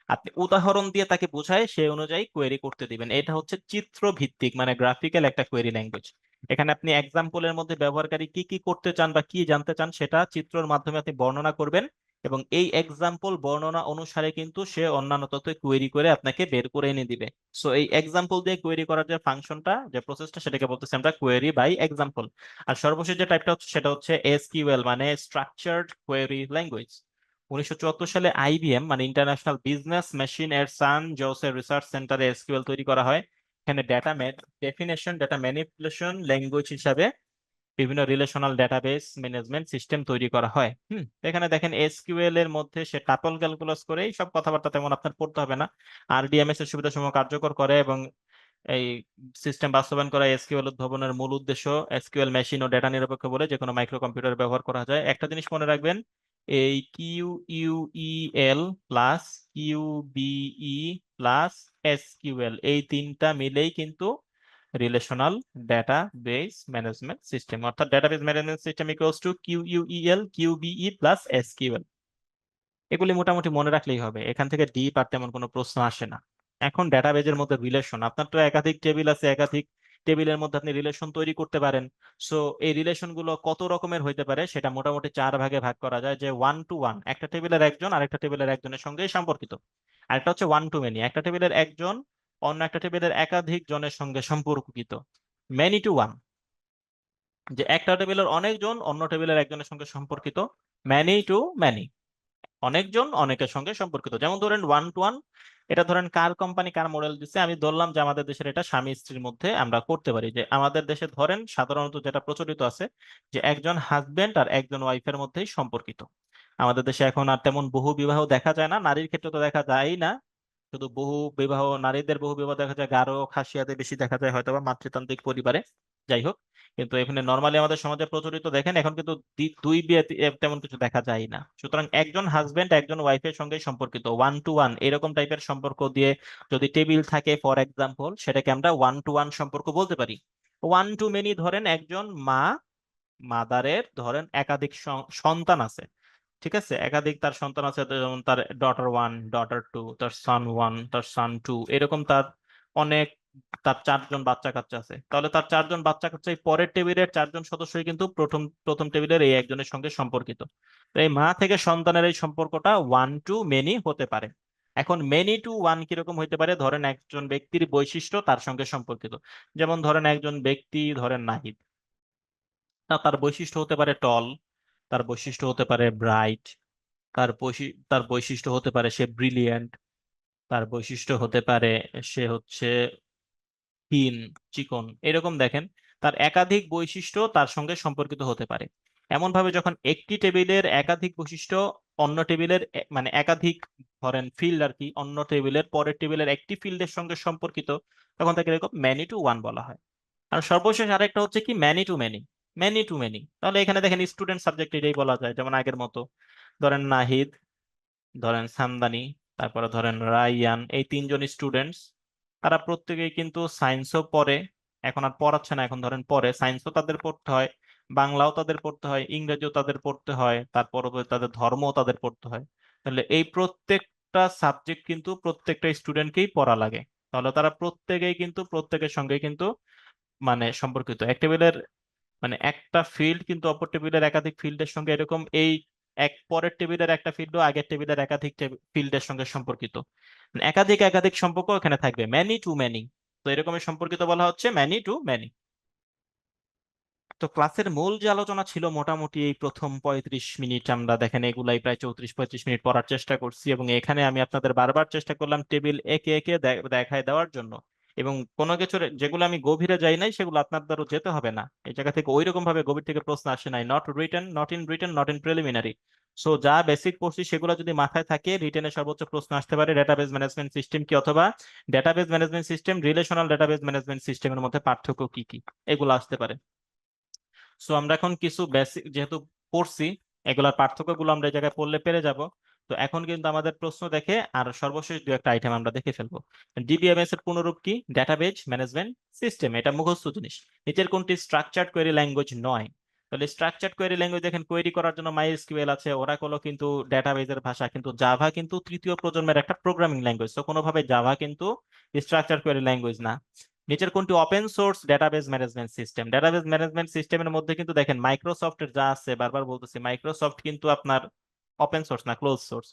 আপনি উদাহরণ দিয়ে তাকে বোঝায় সে অনুযায়ী কোয়েরি করতে দিবেন। এটা হচ্ছে চিত্র ভিত্তিক মানে গ্রাফিক্যাল একটা কোয়েরি ল্যাঙ্গুয়েজ। এখানে আপনি এক্সাম্পলের মধ্যে ব্যবহারকারী কি কি করতে চান বা কি জানতে চান সেটা চিত্রের মাধ্যমে আপনি বর্ণনা করবেন, এবং এই এক্সাম্পল বর্ণনা অনুসারে কিন্তু সে অন্যান্য তথ্য কোয়েরি করে আপনাকে বের করে এনে দিবে। সো এই এক্সাম্পল দিয়ে কোয়েরি করার যে ফাংশনটা, যে প্রসেসটা, সেটাকে বলতেছি আমরা কোয়েরি বাই এক্সাম্পল। আর সর্বশেষ যে টাইপটা হচ্ছে সেটা হচ্ছে এসকিউএল, মানে স্ট্রাকচার্ড কোয়েরি ল্যাঙ্গুয়েজ। 1974 সালে আইবিএম মানে ইন্টারন্যাশনাল বিজনেস মেশিন এর সান জোসের রিসার্চ সেন্টারে এসকিউএল তৈরি করা হয়। এখানে data definition, data manipulation language হিসাবে বিভিন্ন রিলেশনাল ডেটাবেস ম্যানেজমেন্ট সিস্টেম তৈরি করা হয়। এখানে দেখেন এসকিউএল এর মধ্যে সে টাপল ক্যালকুলাস করে এই সব কথাবার্তা তেমন আপনার পড়তে হবে না। আরডিএমএস এর সুবিধাসমূহ কার্যকর করে এবং এই সিস্টেম বাস্তবায়ন করা এসকিউএল উদ্ভাবনের মূল উদ্দেশ্য এসকিউএল মেশিন ও ডেটা নিরপেক্ষ বলে যে কোনো মাইক্রো কম্পিউটার ব্যবহার করা যায়। একটা জিনিস মনে রাখবেন, এই QUEL plus QBE plus SQL এই তিনটা মিলেই কিন্তু রিলেশনাল ডেটাবেস ম্যানেজমেন্ট সিস্টেম, অর্থাৎ database management system equals to QUEL QBE plus SQL. এগুলি মোটামুটি মনে রাখলেই হবে, এখান থেকে ডিপ আর তেমন কোনো প্রশ্ন আসে না। এখন ডেটাবেজের মধ্যে রিলেশন, আপনার তো একাধিক টেবিল আছে, একাধিক টেবিলের মধ্যে আপনি রিলেশন তৈরি করতে পারেন। সো এই রিলেশন গুলো কত রকমের হইতে পারে সেটা মোটামুটি চার ভাগে ভাগ করা যায়, যে ওয়ান টু ওয়ান, একটা টেবিলের একজন আরেকটা টেবিলের একজনের সঙ্গে সম্পর্কিত। আরেকটা হচ্ছে ওয়ান টু মেনি, একটা টেবিলের একজন অন্য একটা টেবিলের একাধিক জনের সঙ্গে সম্পর্কিত। মেনি টু ওয়ান, যে একটা টেবিলের অনেকজন অন্য টেবিলের একজনের সঙ্গে সম্পর্কিত। ম্যানি টু ম্যানি, অনেকজন অনেকের সঙ্গে সম্পর্কিত। যেমন ধরেন ওয়ান টু ওয়ান, এটা ধরেন কার কোম্পানি কার মডেল দিচ্ছে, আমি ধরলাম যে আমাদের দেশের এটা স্বামী স্ত্রীর মধ্যে আমরা করতে পারি। যে আমাদের দেশে ধরেন সাধারণত যেটা প্রচলিত আছে যে একজন হাজবেন্ড আর একজন ওয়াইফের মধ্যেই সম্পর্কিত। আমাদের দেশে এখন আর তেমন বহু বিবাহ দেখা যায় না, নারীর ক্ষেত্রে তো দেখা যায় না, শুধু বহু বিবাহ, নারীদের বহু বিবাহ দেখা যায় গারো খাসিয়াতে বেশি দেখা যায় হয়তো বা মাতৃতান্ত্রিক পরিবারে। যাই হোক, কিন্তু এখানে নর্মালি আমাদের সমাজে প্রচলিত দেখেন এখন কিন্তু দুই বিয়ে তেমন কিছু দেখা যায় না। সুতরাং একজন হাজবেন্ড একজন ওয়াইফের সঙ্গে সম্পর্কিত ওয়ান টু ওয়ান এরকম টাইপের সম্পর্ক দিয়ে যদি টেবিল থাকে ফর এক্সাম্পল, সেটাকে আমরা ওয়ান টু ওয়ান সম্পর্ক বলতে পারি। ওয়ান টু মেনি ধরেন একজন মা, মাদারের ধরেন একাধিক সন্তান আছে, ঠিক আছে, একাধিক তার সন্তান আছে, যেমন তার ডটার ওয়ান, ডটার টু, তার সান ওয়ান, তার সান টু, এরকম তার অনেক, তার চারজন বাচ্চা কাচ্চা আছে। তাহলে তার চারজন বাচ্চা কাচ্চা এই পরের টেবিলের চারজন সদস্যই কিন্তু প্রথম প্রথম টেবিলের এই একজনের সঙ্গে সম্পর্কিত। তো এই মা থেকে সন্তানের এই সম্পর্কটা ওয়ান টু মেনি হতে পারে। এখন মেনি টু ওয়ান কিরকম হইতে পারে, ধরেন একজন ব্যক্তির বৈশিষ্ট্য তার সঙ্গে সম্পর্কিত। যেমন ধরেন একজন ব্যক্তি ধরেন নাহিদ, তার বৈশিষ্ট্য হতে পারে টল, তার বৈশিষ্ট্য হতে পারে ব্রাইট, তার বৈশিষ্ট্য হতে পারে সে ব্রিলিয়েন্ট, তার বৈশিষ্ট্য হতে পারে সে হচ্ছে থিন, চিকন, এরকম দেখেন তার একাধিক বৈশিষ্ট্য তার সঙ্গে সম্পর্কিত হতে পারে। এমন ভাবে যখন একটি টেবিলের একাধিক বৈশিষ্ট্য অন্য টেবিলের মানে একাধিক ধরেন ফিল্ড আর কি, অন্য টেবিলের পরের টেবিলের একটি ফিল্ডের সঙ্গে সম্পর্কিত, তখন তাকে এরকম ম্যানি টু ওয়ান বলা হয়। আর সর্বশেষ আরেকটা হচ্ছে কি many to many, many to many. তাহলে এখানে দেখেন স্টুডেন্ট সাবজেক্ট এটাই বলা যায়, যেমন আগের মতো ধরেন নাহিদ, ধরেন সামদানি, তারপরে ধরেন রাইয়ান, এই তিনজন স্টুডেন্টস, তারা প্রত্যেকেই কিন্তু সায়েন্সও পড়ে, এখন আর পড়াচ্ছে না, এখন ধরেন পড়ে, সায়েন্সও তাদের পড়তে হয়, বাংলাও তাদের পড়তে হয়, ইংরেজিও তাদের পড়তে হয়, তারপর তাদের ধর্মও তাদের পড়তে হয়। তাহলে এই প্রত্যেকটা সাবজেক্ট কিন্তু প্রত্যেকটা স্টুডেন্টকেই পড়া লাগে। তাহলে তারা প্রত্যেকেই কিন্তু প্রত্যেকের সঙ্গে কিন্তু মানে সম্পর্কিত। এক টেবিলের মানে একটা ফিল্ড কিন্তু অপর টেবিলের একাধিক ফিল্ডের সঙ্গে এরকম এই এক পরের টেবিলের একটা ফিল্ডও আগের টেবিলের একাধিক ফিল্ডের সঙ্গে সম্পর্কিত। মানে একাধিক একাধিক সম্পর্ক এখানে থাকবে, ম্যানি টু ম্যানি। তো এরকমই সম্পর্কিত বলা হচ্ছে ম্যানি টু ম্যানি। তো ক্লাসের মূল যে আলোচনা ছিল মোটামুটি এই প্রথম 35 মিনিট আমরা দেখেন এগুলাই প্রায় 34-35 মিনিট পড়ার চেষ্টা করছি, এবং এখানে আমি আপনাদের বারবার চেষ্টা করলাম টেবিল একে একে দেখায় দেওয়ার জন্য। এবং কোনো কিছু যেগুলো আমি গভীরে যাই নাই সেগুলো আপনার দ্বারা যেতে হবে না। এই জায়গা থেকে ওই রকম ভাবে গভীর থেকে প্রশ্ন আসে নাই, নট ইন প্রিলিমিনারি। সো যা বেসিক পড়ছি সেগুলো যদি মাথায় থাকে, রিটেনে সর্বোচ্চ প্রশ্ন আসতে পারে ডেটাবেজ ম্যানেজমেন্ট সিস্টেম কি, অথবা database management system relational database management সিস্টেমের মধ্যে পার্থক্য কি কি, এগুলো আসতে পারে। সো আমরা এখন কিছু বেসিক যেহেতু পড়ছি, এগুলার পার্থক্যগুলো আমরা এই জায়গায় পড়লে পেরে যাব। তো এখন কিন্তু আমাদের প্রশ্ন দেখে আর সর্বশেষ দু একটা আইটেম আমরা দেখে ফেলবো। ডিবিএমএস এর পুনরূপ কি? Database management system. এটা মুখস্থ জিনিস। নিচের কোনটি স্ট্রাকচার্ড কোয়েরি ল্যাঙ্গুয়েজ নয়? তাহলে স্ট্রাকচার্ড কোয়েরি ল্যাঙ্গুয়েজ দেখেন, কোয়েরি করার জন্য মাইএসকিউএল আছে, ওরাকলও কিন্তু ডেটাবেজের ভাষা, কিন্তু জাভা কিন্তু তৃতীয় প্রজন্মের একটা প্রোগ্রামিং ল্যাঙ্গুয়েজ, তো কোনোভাবে জাভা কিন্তু স্ট্রাকচার্ড কোয়েরি ল্যাঙ্গুয়েজ না। নিচের কোনটি open source database management system? Database management সিস্টেমের মধ্যে কিন্তু দেখেন মাইক্রোসফটের যা আছে, বারবার বলতেছি মাইক্রোসফট কিন্তু আপনার ওপেন সোর্স না, ক্লোজ সোর্স।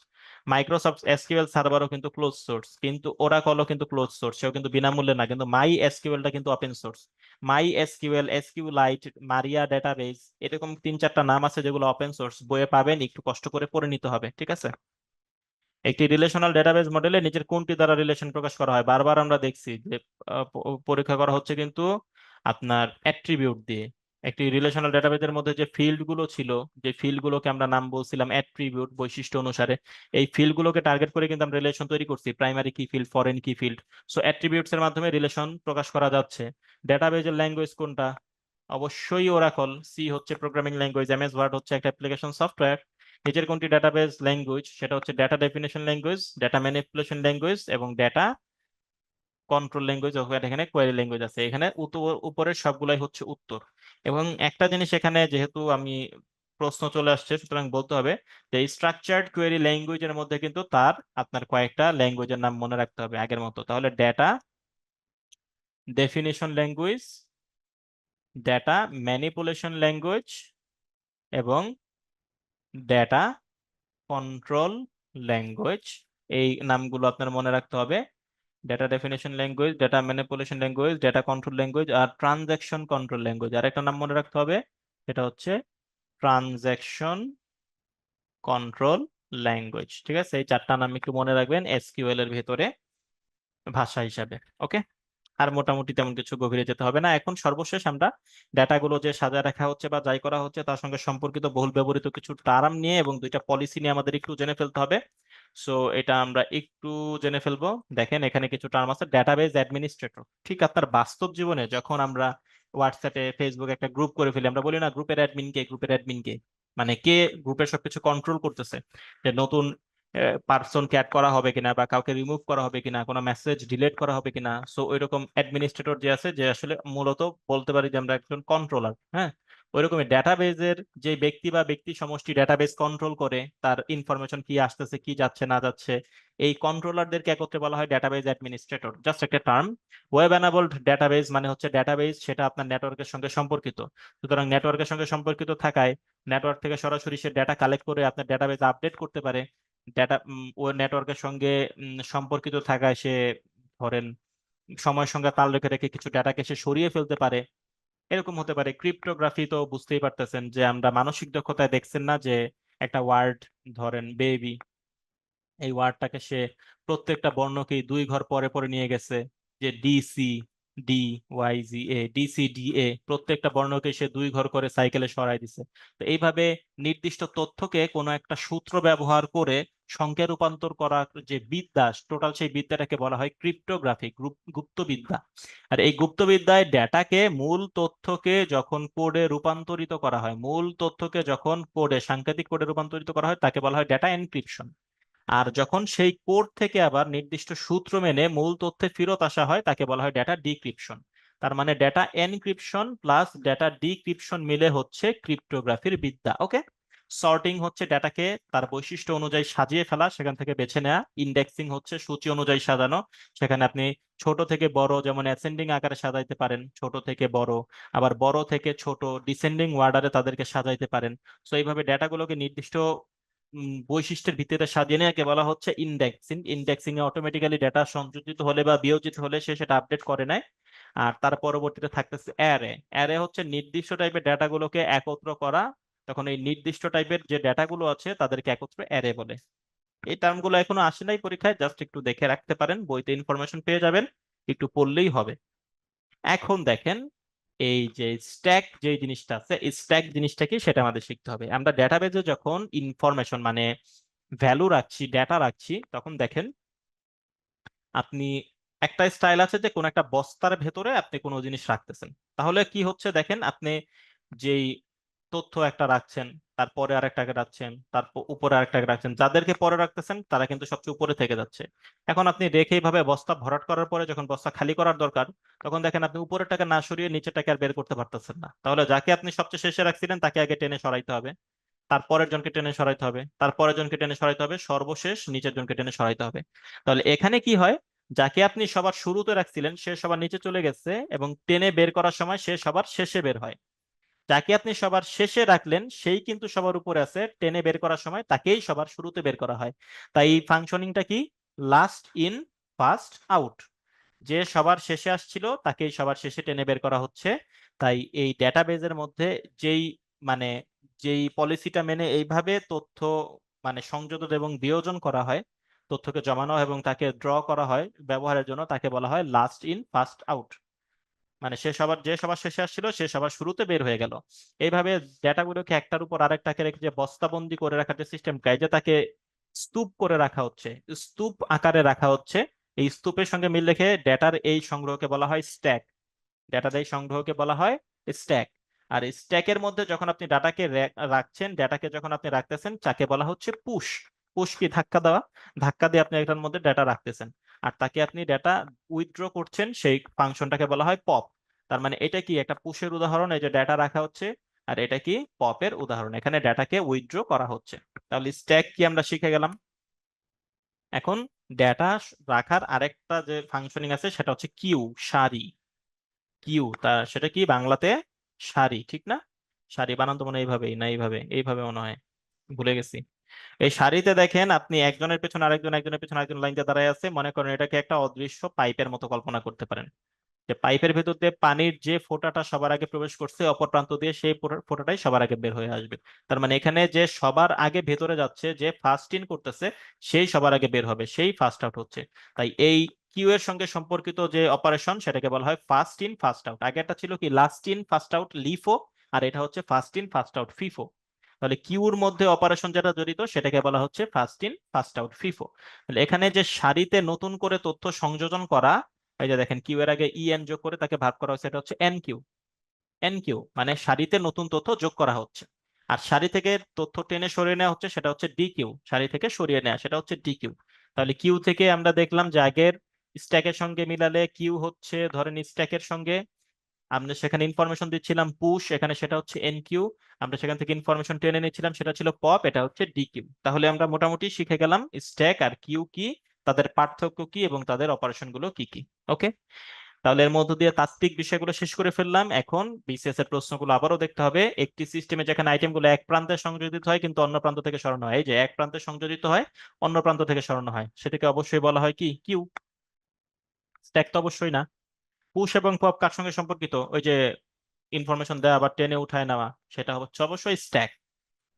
মাইক্রোসফট এসকিউএল সার্ভারও কিন্তু ক্লোজ সোর্স, কিন্তু ওরাকলও কিন্তু ক্লোজ সোর্স, সেও কিন্তু বিনামূল্যে না। কিন্তু মাই এসকিউএলটা কিন্তু ওপেন সোর্স। মাই এসকিউএল, এসকিউলাইট, মারিয়া ডেটাবেজ, এরকম 3-4টা নাম আছে যেগুলো ওপেন সোর্স, বইয়ে পাবেন, একটু কষ্ট করে পড়ে নিতে হবে, ঠিক আছে? একটি রিলেশনাল ডেটাবেজ মডেলে নিচের কোনটি দ্বারা রিলেশন প্রকাশ করা হয়? বারবার আমরা দেখছি যে পরীক্ষা করা হচ্ছে কিন্তু আপনার অ্যাট্রিবিউট দিয়ে। একটি রিলেশনাল ডেটাবেজের মধ্যে যে ফিল্ড গুলো ছিল, যে ফিল্ড গুলোকে আমরা নাম বলছিলাম অ্যাট্রিবিউট, বৈশিষ্ট্য অনুসারে, এই ফিল্ড গুলোকে টার্গেট করে কিন্তু আমরা রিলেশন তৈরি করছি, প্রাইমারি কি ফিল্ড, ফরেন কি ফিল্ড। সো অ্যাট্রিবিউটস এর মাধ্যমে রিলেশন প্রকাশ করা যাচ্ছে। ডেটাবেজের ল্যাঙ্গুয়েজ কোনটা? অবশ্যই ওরাকল। সি হচ্ছে প্রোগ্রামিং ল্যাঙ্গুয়েজ, এমএস ওয়ার্ড হচ্ছে একটা অ্যাপ্লিকেশন সফটওয়্যার। নিচের কোনটি ডেটাবেজ ল্যাঙ্গুয়েজ? সেটা হচ্ছে data definition language, data manipulation language এবং ডেটা কন্ট্রোল ল্যাঙ্গুয়েজ। এখানে কোয়েরি ল্যাঙ্গুয়েজ আছে, এখানে উপরের সবগুলাই হচ্ছে উত্তর। এবং একটা জিনিস এখানে যেহেতু আমি প্রশ্ন চলে আসছে, সুতরাং বলতে হবে যে স্ট্রাকচার্ড কোয়েরি ল্যাঙ্গুয়েজের মধ্যে কিন্তু তার আপনার কয়েকটা ল্যাঙ্গুয়েজের নাম মনে রাখতে হবে আগের মতো। তাহলে data definition language, data manipulation language এবং ডেটা কন্ট্রোল ল্যাঙ্গুয়েজ, এই নামগুলো আপনার মনে রাখতে হবে। Data definition language, data manipulation language, data control language আর ট্রানজ্যাকশন কন্ট্রোল ল্যাঙ্গুয়েজ। আর একটা নাম মনে রাখতে হবে, সেটা হচ্ছে ট্রানজ্যাকশন কন্ট্রোল ল্যাঙ্গুয়েজ। ঠিক আছে, এই 4টা নাম একটু মনে রাখবেন এসকিউএল এর ভেতরে ভাষা হিসাবে। ওকে, আর মোটামুটি তেমন কিছু গভীরে যেতে হবে না। এখন সর্বশেষ আমরা ডাটাগুলো যে সাজায় রাখা হচ্ছে বা যাই করা হচ্ছে তার সঙ্গে সম্পর্কিত বহুল ব্যবহৃত কিছু টার্ম নিয়ে এবং 2টা পলিসি নিয়ে আমাদের একটু জেনে ফেলতে হবে। সো এটা আমরা একটু জেনে ফেলবো। দেখেন এখানে কিছু টার্ম আছে। ডেটাবেজ অ্যাডমিনিস্ট্রেটর, ঠিক আপনার বাস্তব জীবনে যখন আমরা হোয়াটসঅ্যাপে ফেসবুকে একটা গ্রুপ করে ফেলি, আমরা বলি না গ্রুপের অ্যাডমিন কে, গ্রুপের অ্যাডমিন কে, মানে কে গ্রুপের সবকিছু কন্ট্রোল করতেছে, যে নতুন পার্সনকে অ্যাড করা হবে কিনা বা কাউকে রিমুভ করা হবে কিনা, কোনো মেসেজ ডিলিট করা হবে কিনা। সো ওইরকম অ্যাডমিনিস্ট্রেটর যে আছে, যে আসলে মূলত বলতে পারি যে আমরা একজন কন্ট্রোলার। হ্যাঁ, ওইরকমই ডেটাবেজের যে ব্যক্তি বা ব্যক্তি সমষ্টি ডেটাবেজ কন্ট্রোল করে, তার ইনফরমেশন কি আসতেছে কি যাচ্ছে না যাচ্ছে, এই কন্ট্রোলারদেরকে একত্রে বলা হয় ডেটাবেজ অ্যাডমিনিস্ট্রেটর। জাস্ট একটা টার্ম। ওয়েব এনাবলড ডেটাবেজ মানে হচ্ছে ডেটাবেজ সেটা আপনার নেটওয়ার্কের সঙ্গে সম্পর্কিত, সুতরাং নেটওয়ার্কের সঙ্গে সম্পর্কিত থাকায় নেটওয়ার্ক থেকে সরাসরি সে ডেটা কালেক্ট করে আপনার ডেটাবেজ আপডেট করতে পারে। ডেটা ওই নেটওয়ার্কের সঙ্গে সম্পর্কিত থাকায় সে ধরেন সময়ের সঙ্গে তাল রেখে রেখে কিছু ডেটাকে সে সরিয়ে ফেলতে পারে। এরকম হতে পারে। ক্রিপ্টোগ্রাফি তো বুঝতেই পারতেছেন যে আমরা মানসিক দক্ষতায় দেখছেন না যে একটা ওয়ার্ড ধরেন বেবি, এই ওয়ার্ডটাকে সে প্রত্যেকটা বর্ণকেই 2 ঘর পরে পরে নিয়ে গেছে, যে DC D Y G A, DC D A, প্রত্যেকটা বর্ণকে সে 2 ঘর করে সাইকেলে সরাই দিছে। তো এইভাবে নির্দিষ্ট তথ্যকে কোনো একটা সূত্র ব্যবহার করে সংখ্যায় রূপান্তর করা যে বিদ্যা, টোটাল সেই বিদ্যাটাকে বলা হয় ক্রিপ্টোগ্রাফি, গুপ্তবিদ্যা। আর এই গুপ্তবিদ্যায় ডেটাকে, মূল তথ্যকে যখন কোডে রূপান্তরিত করা হয়, মূল তথ্যকে যখন কোডে, সাংকেতিক কোডে রূপান্তরিত করা হয়, তাকে বলা হয় ডেটা এনক্রিপশন। আর যখন সেই কোড থেকে আবার নির্দিষ্ট সূত্র মেনে মূল তথ্যে ফেরত আসা হয়, তাকে বলা হয় ডেটা ডিক্রিপশন। তার মানে data encryption plus data decryption মিলে হচ্ছে ক্রিপ্টোগ্রাফির বিদ্যা। ওকে, সর্টিং হচ্ছে ডেটাকে তার বৈশিষ্ট্য অনুযায়ী সাজিয়ে ফেলা, সেখান থেকে বেছে নেওয়া। ইন্ডেক্সিং হচ্ছে সূচি অনুযায়ী সাজানো, সেখানে আপনি ছোট থেকে বড় যেমন অ্যাসেন্ডিং আকারে সাজাইতে পারেন, ছোট থেকে বড়, আবার বড় থেকে ছোট ডিসেন্ডিং অর্ডারে তাদেরকে সাজাইতে পারেন। তো এইভাবে ডেটাগুলোকে নির্দিষ্ট বৈশিষ্ট্যের ভিত্তিতে সাজিয়ে নেওয়াকে বলা হচ্ছে ইন্ডেক্সিং। ইন্ডেক্সিং এ অটোমেটিক্যালি ডেটা সংযোজিত হলে বা বিয়োজিত হলে সে সেটা আপডেট করে নেয়। আর তার পরবর্তীতে থাকতেছে অ্যারে। অ্যারে হচ্ছে নির্দিষ্ট টাইপের ডেটাগুলোকে একত্র করা, তখন এই নির্দিষ্ট টাইপের যে ডেটাগুলো আছে তাদেরকে একত্র অ্যারে বলে। এই টার্মগুলো এখনো আসে নাই পরীক্ষায়, জাস্ট একটু দেখে রাখতে পারেন, বইতে ইনফরমেশন পেয়ে যাবেন। একটু পড়লেই হবে। এখন দেখেন এই যে স্ট্যাক যে জিনিসটা আছে, এই স্ট্যাক জিনিসটা কি সেটা আমাদের শিখতে হবে। আমরা ডেটাবেজে যখন ইনফরমেশন মানে ভ্যালু রাখছি, ডেটা রাখছি, তখন দেখেন আপনি একটা স্টাইল আছে যে কোন একটা বস্তার ভেতরে আপনি কোনো জিনিস রাখতেছেন। তাহলে কি হচ্ছে দেখেন, আপনি যেই তথ্য একটা রাখছেন, তারপরে আরেকটাকে রাখছেন, তারপর উপরে আরেকটাকে রাখছেন, যাদেরকে পরে রাখতেছেন তারা কিন্তু সবচেয়ে উপরে থেকে যাচ্ছে। এখন আপনি রেখে এইভাবে বস্তা ভরাট করার পরে যখন বস্তা খালি করার দরকার, তখন দেখেন আপনি উপরেরটাকে না সরিয়ে নিচেরটাকে আর বের করতে পারতেছেন না। তাহলে যাকে আপনি সবচেয়ে শেষে রাখছিলেন তাকে আগে টেনে সরাইতে হবে, তারপরের জনকে টেনে সরাইতে হবে, তারপরের জনকে টেনে সরাইতে হবে, সর্বশেষ নিচের জনকে টেনে সরাইতে হবে। তাহলে এখানে কি হয়, যাকে আপনি সবার শুরুতে রাখছিলেন সে সবার নিচে চলে গেছে এবং টেনে বের করার সময় সে সবার শেষে বের হয়। যাকে আপনি সবার শেষে রাখলেন সেই কিন্তু সবার উপরে আছে, টেনে বের করার সময় তাকেই সবার শুরুতে বের করা হয়। তাই এই ফাংশনিংটা কি, লাস্ট ইন ফার্স্ট আউট। যে সবার শেষে আসছিল তাকেই সবার শেষে টেনে বের করা হচ্ছে। তাই এই ডেটাবেজের মধ্যে যেই মানে যেই পলিসিটা মেনে এইভাবে তথ্য মানে সংযোজন এবং বিয়োজন করা হয়, তথ্যকে জমানো এবং তাকে ড্র করা হয় ব্যবহারের জন্য, তাকে বলা হয় লাস্ট ইন ফার্স্ট আউট। মানে যে সবার শেষে আসছিল সে সবার শুরুতে বের হয়ে গেল। এইভাবে ডেটাগুলোকে একটার উপর আরেকটাকে রেখে যে বস্তাবন্দি করে রাখার যে সিস্টেমটা, এই যে তাকে স্তূপ করে রাখা হচ্ছে, স্তূপ আকারে রাখা হচ্ছে, এই স্তূপের সঙ্গে মিল রেখে ডেটার এই সংগ্রহকে বলা হয় স্ট্যাক। ডেটার এই সংগ্রহকে বলা হয় স্ট্যাক। আর স্ট্যাকের মধ্যে যখন আপনি ডাটাকে রাখছেন, ডেটাকে যখন আপনি রাখতেছেন, তাকে বলা হচ্ছে পুশ। পুশ কি, ধাক্কা দেওয়া। ধাক্কা দিয়ে আপনি এটার মধ্যে ডেটা রাখতেছেন। আর তাকে আপনি ডেটা উইথড্র করছেন, সেই ফাংশনটাকে বলা হয় পপ। তার মানে এটা কি একটা পুশের উদাহরণ, এই যে ডেটা রাখা হচ্ছে, আর এটা কি পপের উদাহরণ, এখানে ডেটাকে উইথড্র করা হচ্ছে। তাহলে স্ট্যাক কি আমরা শিখে গেলাম। এখন ডেটা রাখার আরেকটা যে ফাংশনিং আছে সেটা হচ্ছে কিউ, সারি। কিউ তা সেটা কি বাংলাতে, সারি, ঠিক না? সারি বানান তো মনে হয় এইভাবেই, না এইভাবে, এইভাবে মনে হয়, ভুলে গেছি। এই সারিতে দেখেন আপনি একজনের পেছনে আরেকজন, একজনের পেছনে আরেকজন লাইনতে দাঁড়ায় আছে, মনে করেন এটাকে একটা অদৃশ্য পাইপের মতো কল্পনা করতে পারেন। যে পাইপের ভেতর দিয়ে পানির যে ফোঁটাটা সবার আগে প্রবেশ করছে, অপর প্রান্ত দিয়ে সেই ফোঁটাটাই সবার আগে বের হয়ে আসবে। তার মানে এখানে যে সবার আগে ভেতরে যাচ্ছে, যে ফার্স্ট ইন করতেছে, সেই সবার আগে বের হবে, সেই ফার্স্ট আউট হচ্ছে। তাই এই কিউ এর সঙ্গে সম্পর্কিত যে অপারেশন সেটাকে বলা হয় ফার্স্ট ইন ফার্স্ট আউট। আগেরটা ছিল কি last in first out, LIFO. আর এটা হচ্ছে first in first out, FIFO. তাহলে কিউর মধ্যে অপারেশন যেটা জড়িত সেটাকে বলা হচ্ছে first in first out, FIFO. তাহলে এখানে যে সারিতে নতুন করে তথ্য সংযোজন করা, এই যে দেখেন কিউ এর আগে এন যোগ করে তাকে ভাগ করা হয়েছে, এটা হচ্ছে এন কিউ। এন কিউ মানে সারিতে নতুন তথ্য যোগ করা হচ্ছে। আর সারি থেকে তথ্য টেনে সরিয়ে নেওয়া হচ্ছে, সেটা হচ্ছে ডি কিউ। সারি থেকে সরিয়ে নেওয়া, সেটা হচ্ছে ডি কিউ। তাহলে কিউ থেকে আমরা দেখলাম যে আগের স্ট্যাকের সঙ্গে মিলালে কিউ হচ্ছে ধরেন স্ট্যাকের সঙ্গে, আমরা সেখানে ইনফরমেশন দিচ্ছিলাম পুশ, এখানে সেটা হচ্ছে এন কিউ। আমরা সেখান থেকে ইনফরমেশন টেনে নিচ্ছিলাম, সেটা ছিল পপ, এটা হচ্ছে ডি কিউ। তাহলে আমরা মোটামুটি শিখে গেলাম স্ট্যাক আর কিউ কি, তাদের পার্থক্য কি এবং তাদের অপারেশন গুলো কি কি। ওকে, তাহলে এর মধ্য দিয়ে তাত্ত্বিক বিষয়গুলো শেষ করে ফেললাম। এখন বিসিএস এর প্রশ্নগুলো আবারও দেখতে হবে। একটি সিস্টেমে যেখানে আইটেমগুলো এক প্রান্তে সংযোজিত হয় কিন্তু অন্য প্রান্ত থেকে সরানো হয়, এই যে এক প্রান্তে সংযোজিত হয়, অন্য প্রান্ত থেকে সরানো হয়, সেটাকে অবশ্যই বলা হয় কি, কিউ। স্ট্যাক তো অবশ্যই না। পুশ এবং পপ কার সঙ্গে সম্পর্কিত, ওই যে ইনফরমেশন দেওয়া বা টেনে উঠায় নেওয়া, সেটা হচ্ছে অবশ্যই স্ট্যাক।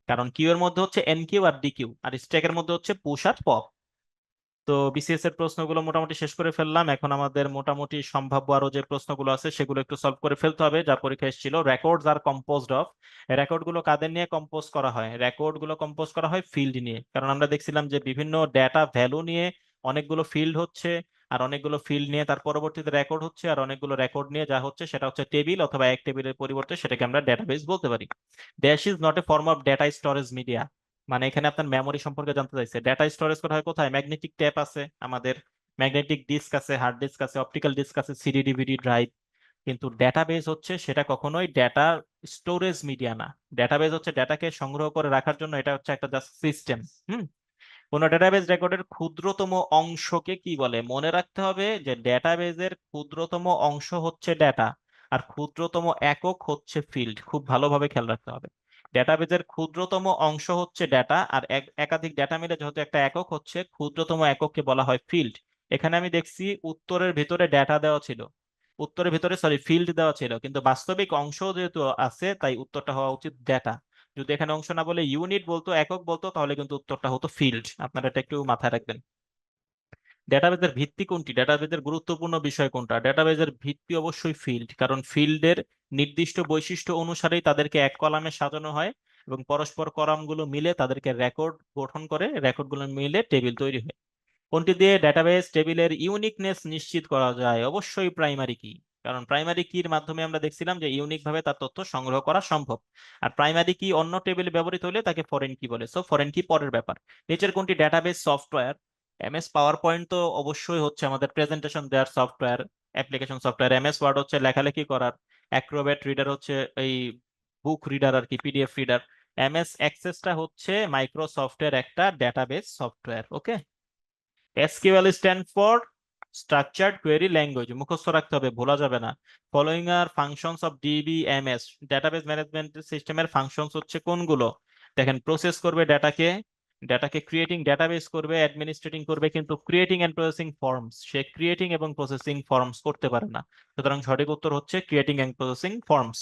কারণ কিউ এর মধ্যে হচ্ছে N Q R D Q, আর স্ট্যাকের মধ্যে হচ্ছে পুশ আর পপ। তো বিসিএস এর প্রশ্নগুলো মোটামুটি শেষ করে ফেললাম। এখন আমাদের মোটামুটি সম্ভাব্য আরো যে প্রশ্নগুলো আছে সেগুলো একটু সলভ করে ফেলতে হবে। যা পরীক্ষা এসেছিল, records are composed of. Record গুলো কাদের নিয়ে কম্পোজ করা হয়? রেকর্ড গুলো কম্পোজ করা হয় ফিল্ড নিয়ে। কারণ আমরা দেখছিলাম যে বিভিন্ন ডেটা ভ্যালু নিয়ে অনেকগুলো ফিল্ড হচ্ছে, আর অনেকগুলো ফিল্ড নিয়ে তার পরবর্তীতে রেকর্ড হচ্ছে, আর অনেকগুলো রেকর্ড নিয়ে যা হচ্ছে সেটা হচ্ছে টেবিল, অথবা এক টেবিলের পরিবর্তে সেটাকে আমরা ডেটাবেস বলতে পারি। Dash is not a form of data storage media. মানে এখানে আপনার মেমোরি সম্পর্কে জানতে চাইছে। ডেটা স্টোরেজ করা হয় কোথায়? ম্যাগনেটিক টেপ আছে আমাদের, ম্যাগনেটিক ডিস্ক আছে, হার্ড ডিস্ক আছে, অপটিক্যাল ডিস্ক আছে, সিডি ডিভিডি ড্রাইভ। কিন্তু ডেটাবেস হচ্ছে সেটা কখনোই ডেটা স্টোরেজ মিডিয়া না। ডেটাবেস হচ্ছে ডেটাকে সংগ্রহ করে রাখার জন্য, এটা হচ্ছে একটা জাস্ট সিস্টেম। হুম। কোন ডেটাবেস রেকর্ডের ক্ষুদ্রতম অংশকে কি বলে? মনে রাখতে হবে যে ডেটাবেজের ক্ষুদ্রতম অংশ হচ্ছে ডেটা, আর ক্ষুদ্রতম একক হচ্ছে ফিল্ড। খুব ভালোভাবে খেয়াল রাখতে হবে। ডেটাবেজের ক্ষুদ্রতম অংশ হচ্ছে ডেটা, আর একাধিক ডেটা মিলে যেহেতু একটা একক হচ্ছে, ক্ষুদ্রতম একককে বলা হয় ফিল্ড। এখানে আমি দেখছি উত্তরের ভিতরে ডেটা দেওয়া ছিল, উত্তরের ভিতরে সরি ফিল্ড দেওয়া ছিল, কিন্তু বাস্তবিক অংশ যেহেতু আছে তাই উত্তরটা হওয়া উচিত ডেটা। যদি এখানে অংশ না বলে ইউনিট বলতো, একক বলতো, তাহলে কিন্তু উত্তরটা হতো ফিল্ড। আপনারা এটা একটু মাথায় রাখবেন। ডেটাবেজের ভিত্তি কোনটি, ডেটাবেজের গুরুত্বপূর্ণ বিষয় কোনটা? ডেটাবেজের ভিত্তি অবশ্যই ফিল্ড, কারণ ফিল্ডের নির্দিষ্ট বৈশিষ্ট্য অনুসারেই তাদেরকে এক কলামে সাজানো হয় এবং পরস্পর কলামগুলো মিলে তাদেরকে রেকর্ড গঠন করে, রেকর্ডগুলো মিলে টেবিল তৈরি হয়। কোনটি দিয়ে ডেটাবেস টেবিলের ইউনিকনেস নিশ্চিত করা যায়? অবশ্যই প্রাইমারি কি, কারণ প্রাইমারি কির মাধ্যমে আমরা দেখছিলাম যে ইউনিক ভাবে তার তথ্য সংগ্রহ করা সম্ভব। আর প্রাইমারি কি অন্য টেবিলে ব্যবহৃত হলে তাকে ফরেন কি বলে, সো ফরেন কি পরের ব্যাপার। নিচের কোনটি database software? MS PowerPoint তো অবশ্যই হচ্ছে আমাদের প্রেজেন্টেশন দেওয়ার software, application software. MS Word হচ্ছে লেখালেখি করার, অ্যাক্রোব্যাট রিডার হচ্ছে এই বুক রিডার আর কি, পিডিএফ রিডার। এমএস অ্যাক্সেসটা হচ্ছে মাইক্রোসফটের একটা database software. Okay. SQL stand for structured query language, মুখস্থ রাখতে হবে, ভোলা যাবে না। Following R functions of DBMS, database management সিস্টেমের ফাংশনস হচ্ছে কোনগুলো? দেখেন, প্রসেস করবে ডাটাকে, ডাটাকে ক্রিয়েটিং ডেটাবেস করবে, অ্যাডমিনিস্ট্রেটিং করবে, কিন্তু ক্রিয়েটিং এন্ড প্রসেসিং ফর্মস, সে ক্রিয়েটিং এবং প্রসেসিং ফর্মস করতে পারে না। সুতরাং সঠিক উত্তর হচ্ছে creating and processing forms.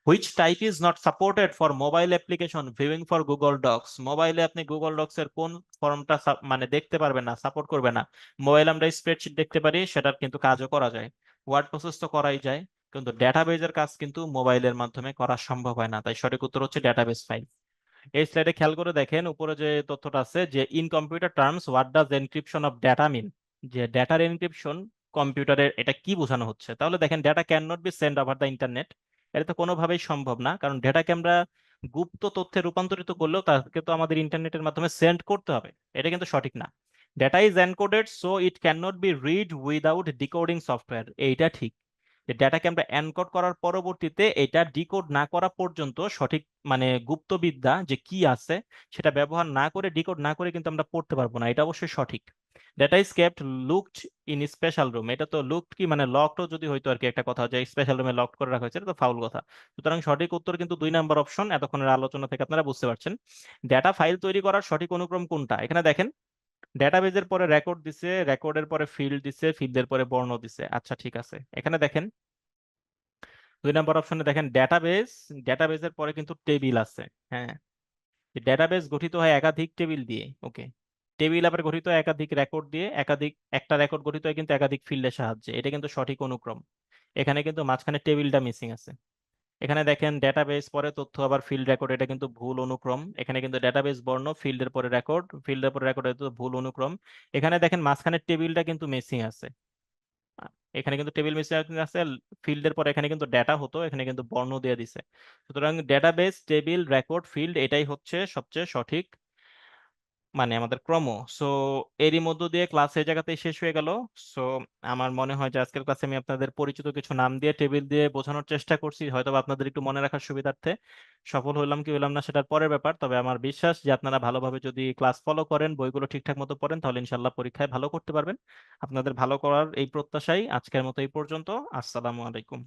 Which type is not supported for mobile application viewing for Google Docs? মোবাইলে আপনি গুগল ডক্স এর কোন ফর্মটা মানে দেখতে পারবেন না, সাপোর্ট করবে না? মোবাইল আমরা স্প্রেডশিট দেখতে পারি, সেটার কিন্তু কাজও করা যায়, ওয়ার্ড প্রসেস তো করাই যায়, কিন্তু ডেটাবেজের কাজ কিন্তু মোবাইলের মাধ্যমে করা সম্ভব হয় না। তাই সঠিক উত্তর হচ্ছে ডেটাবেস ফাইল। এই স্লাইডে খেয়াল করে দেখেন উপরে যে তথ্যটা আছে, যে in computer terms what does encryption of data mean? যে ডেটার এনক্রিপশন কম্পিউটারের, এটা কি বোঝানো হচ্ছে? তাহলে দেখেন, data can not be send over the internet, এটা তো কোনোভাবেই সম্ভব না, কারণ ডেটাকে আমরা গুপ্ত তথ্যে রূপান্তরিত করলেও তাকে তো আমাদের ইন্টারনেটের মাধ্যমে সেন্ড করতে হবে, এটা কিন্তু সঠিক না। Data is encoded so it can not be read without decoding software, এইটা ঠিক। যে ডেটাকে আমরা এনকোড করার পরবর্তীতে এটা ডিকোড না করা পর্যন্ত সঠিক মানে গুপ্তবিদ্যা যে কি আছে সেটা ব্যবহার না করে, ডিকোড না করে কিন্তু আমরা পড়তে পারবো না, এটা অবশ্যই সঠিক। Data is kept looked in special room, এটা তো লুকড কি মানে লকডও যদি হয়তো আর কি একটা কথা, যে স্পেশাল রুমে লক করে রাখা হয়েছে, এটা তো ফাউল কথা। সুতরাং সঠিক উত্তর কিন্তু 2 নম্বর অপশন, এতক্ষণের আলোচনা থেকে আপনারা বুঝতে পারছেন। ডেটা ফাইল তৈরি করার সঠিক অনুক্রম কোনটা? এখানে দেখেন, ডেটাবেজের পরে রেকর্ড দিছে, রেকর্ডের পরে ফিল্ড দিছে, ফিল্ডের পরে বর্ণ দিছে। আচ্ছা ঠিক আছে, এখানে দেখেন 2 নম্বর অপশনে দেখেন ডেটাবেজ, ডেটাবেজের পরে কিন্তু টেবিল আছে। হ্যাঁ, ডেটাবেজ গঠিত হয় একাধিক টেবিল দিয়ে। ওকে। টেবিল আবার গঠিত হয় একাধিক রেকর্ড দিয়ে, একাধিক একটা রেকর্ড গঠিত হয় কিন্তু একাধিক ফিল্ডের সাহায্যে, এটা কিন্তু সঠিক অনুক্রম। এখানে কিন্তু মাঝখানে টেবিলটা মিসিং আছে। এখানে দেখেন ডেটাবেজ পরে তথ্য আবার ফিল্ড রেকর্ড, এটা কিন্তু ভুল অনুক্রম। এখানে কিন্তু ডেটাবেজ বর্ণ, ফিল্ডের পরে রেকর্ড, ফিল্ডের পরে রেকর্ড, এটা তো ভুল অনুক্রম। এখানে দেখেন মাঝখানে টেবিলটা কিন্তু মিসিং আছে। আ- এখানে কিন্তু টেবিল মিসিং আছে, ফিল্ডের পরে এখানে কিন্তু ডেটা হতো, এখানে কিন্তু বর্ণ দিয়ে দিছে। সুতরাং ডেটাবেস টেবিল রেকর্ড ফিল্ড এটাই হচ্ছে সবচেয়ে সঠিক মানে আমাদের ক্রম। সো এরই মধ্য দিয়ে ক্লাস এই জায়গাতেই শেষ হয়ে গেল। সো আমার মনে হয় যে আজকের ক্লাসে আমি আপনাদের পরিচিত কিছু নাম দিয়ে টেবিল দিয়ে বোঝানোর চেষ্টা করছি, হয়তো বা আপনাদের একটু মনে রাখার সুবিধার্থে। সফল হলাম কি হলাম না সেটার পরের ব্যাপার, তবে আমার বিশ্বাস যে আপনারা ভালোভাবে যদি ক্লাস ফলো করেন, বইগুলো ঠিকঠাক মতো পড়েন, তাহলে ইনশাল্লাহ পরীক্ষায় ভালো করতে পারবেন। আপনাদের ভালো করার এই প্রত্যাশাই, আজকের মতো এই পর্যন্ত। আসসালামু আলাইকুম।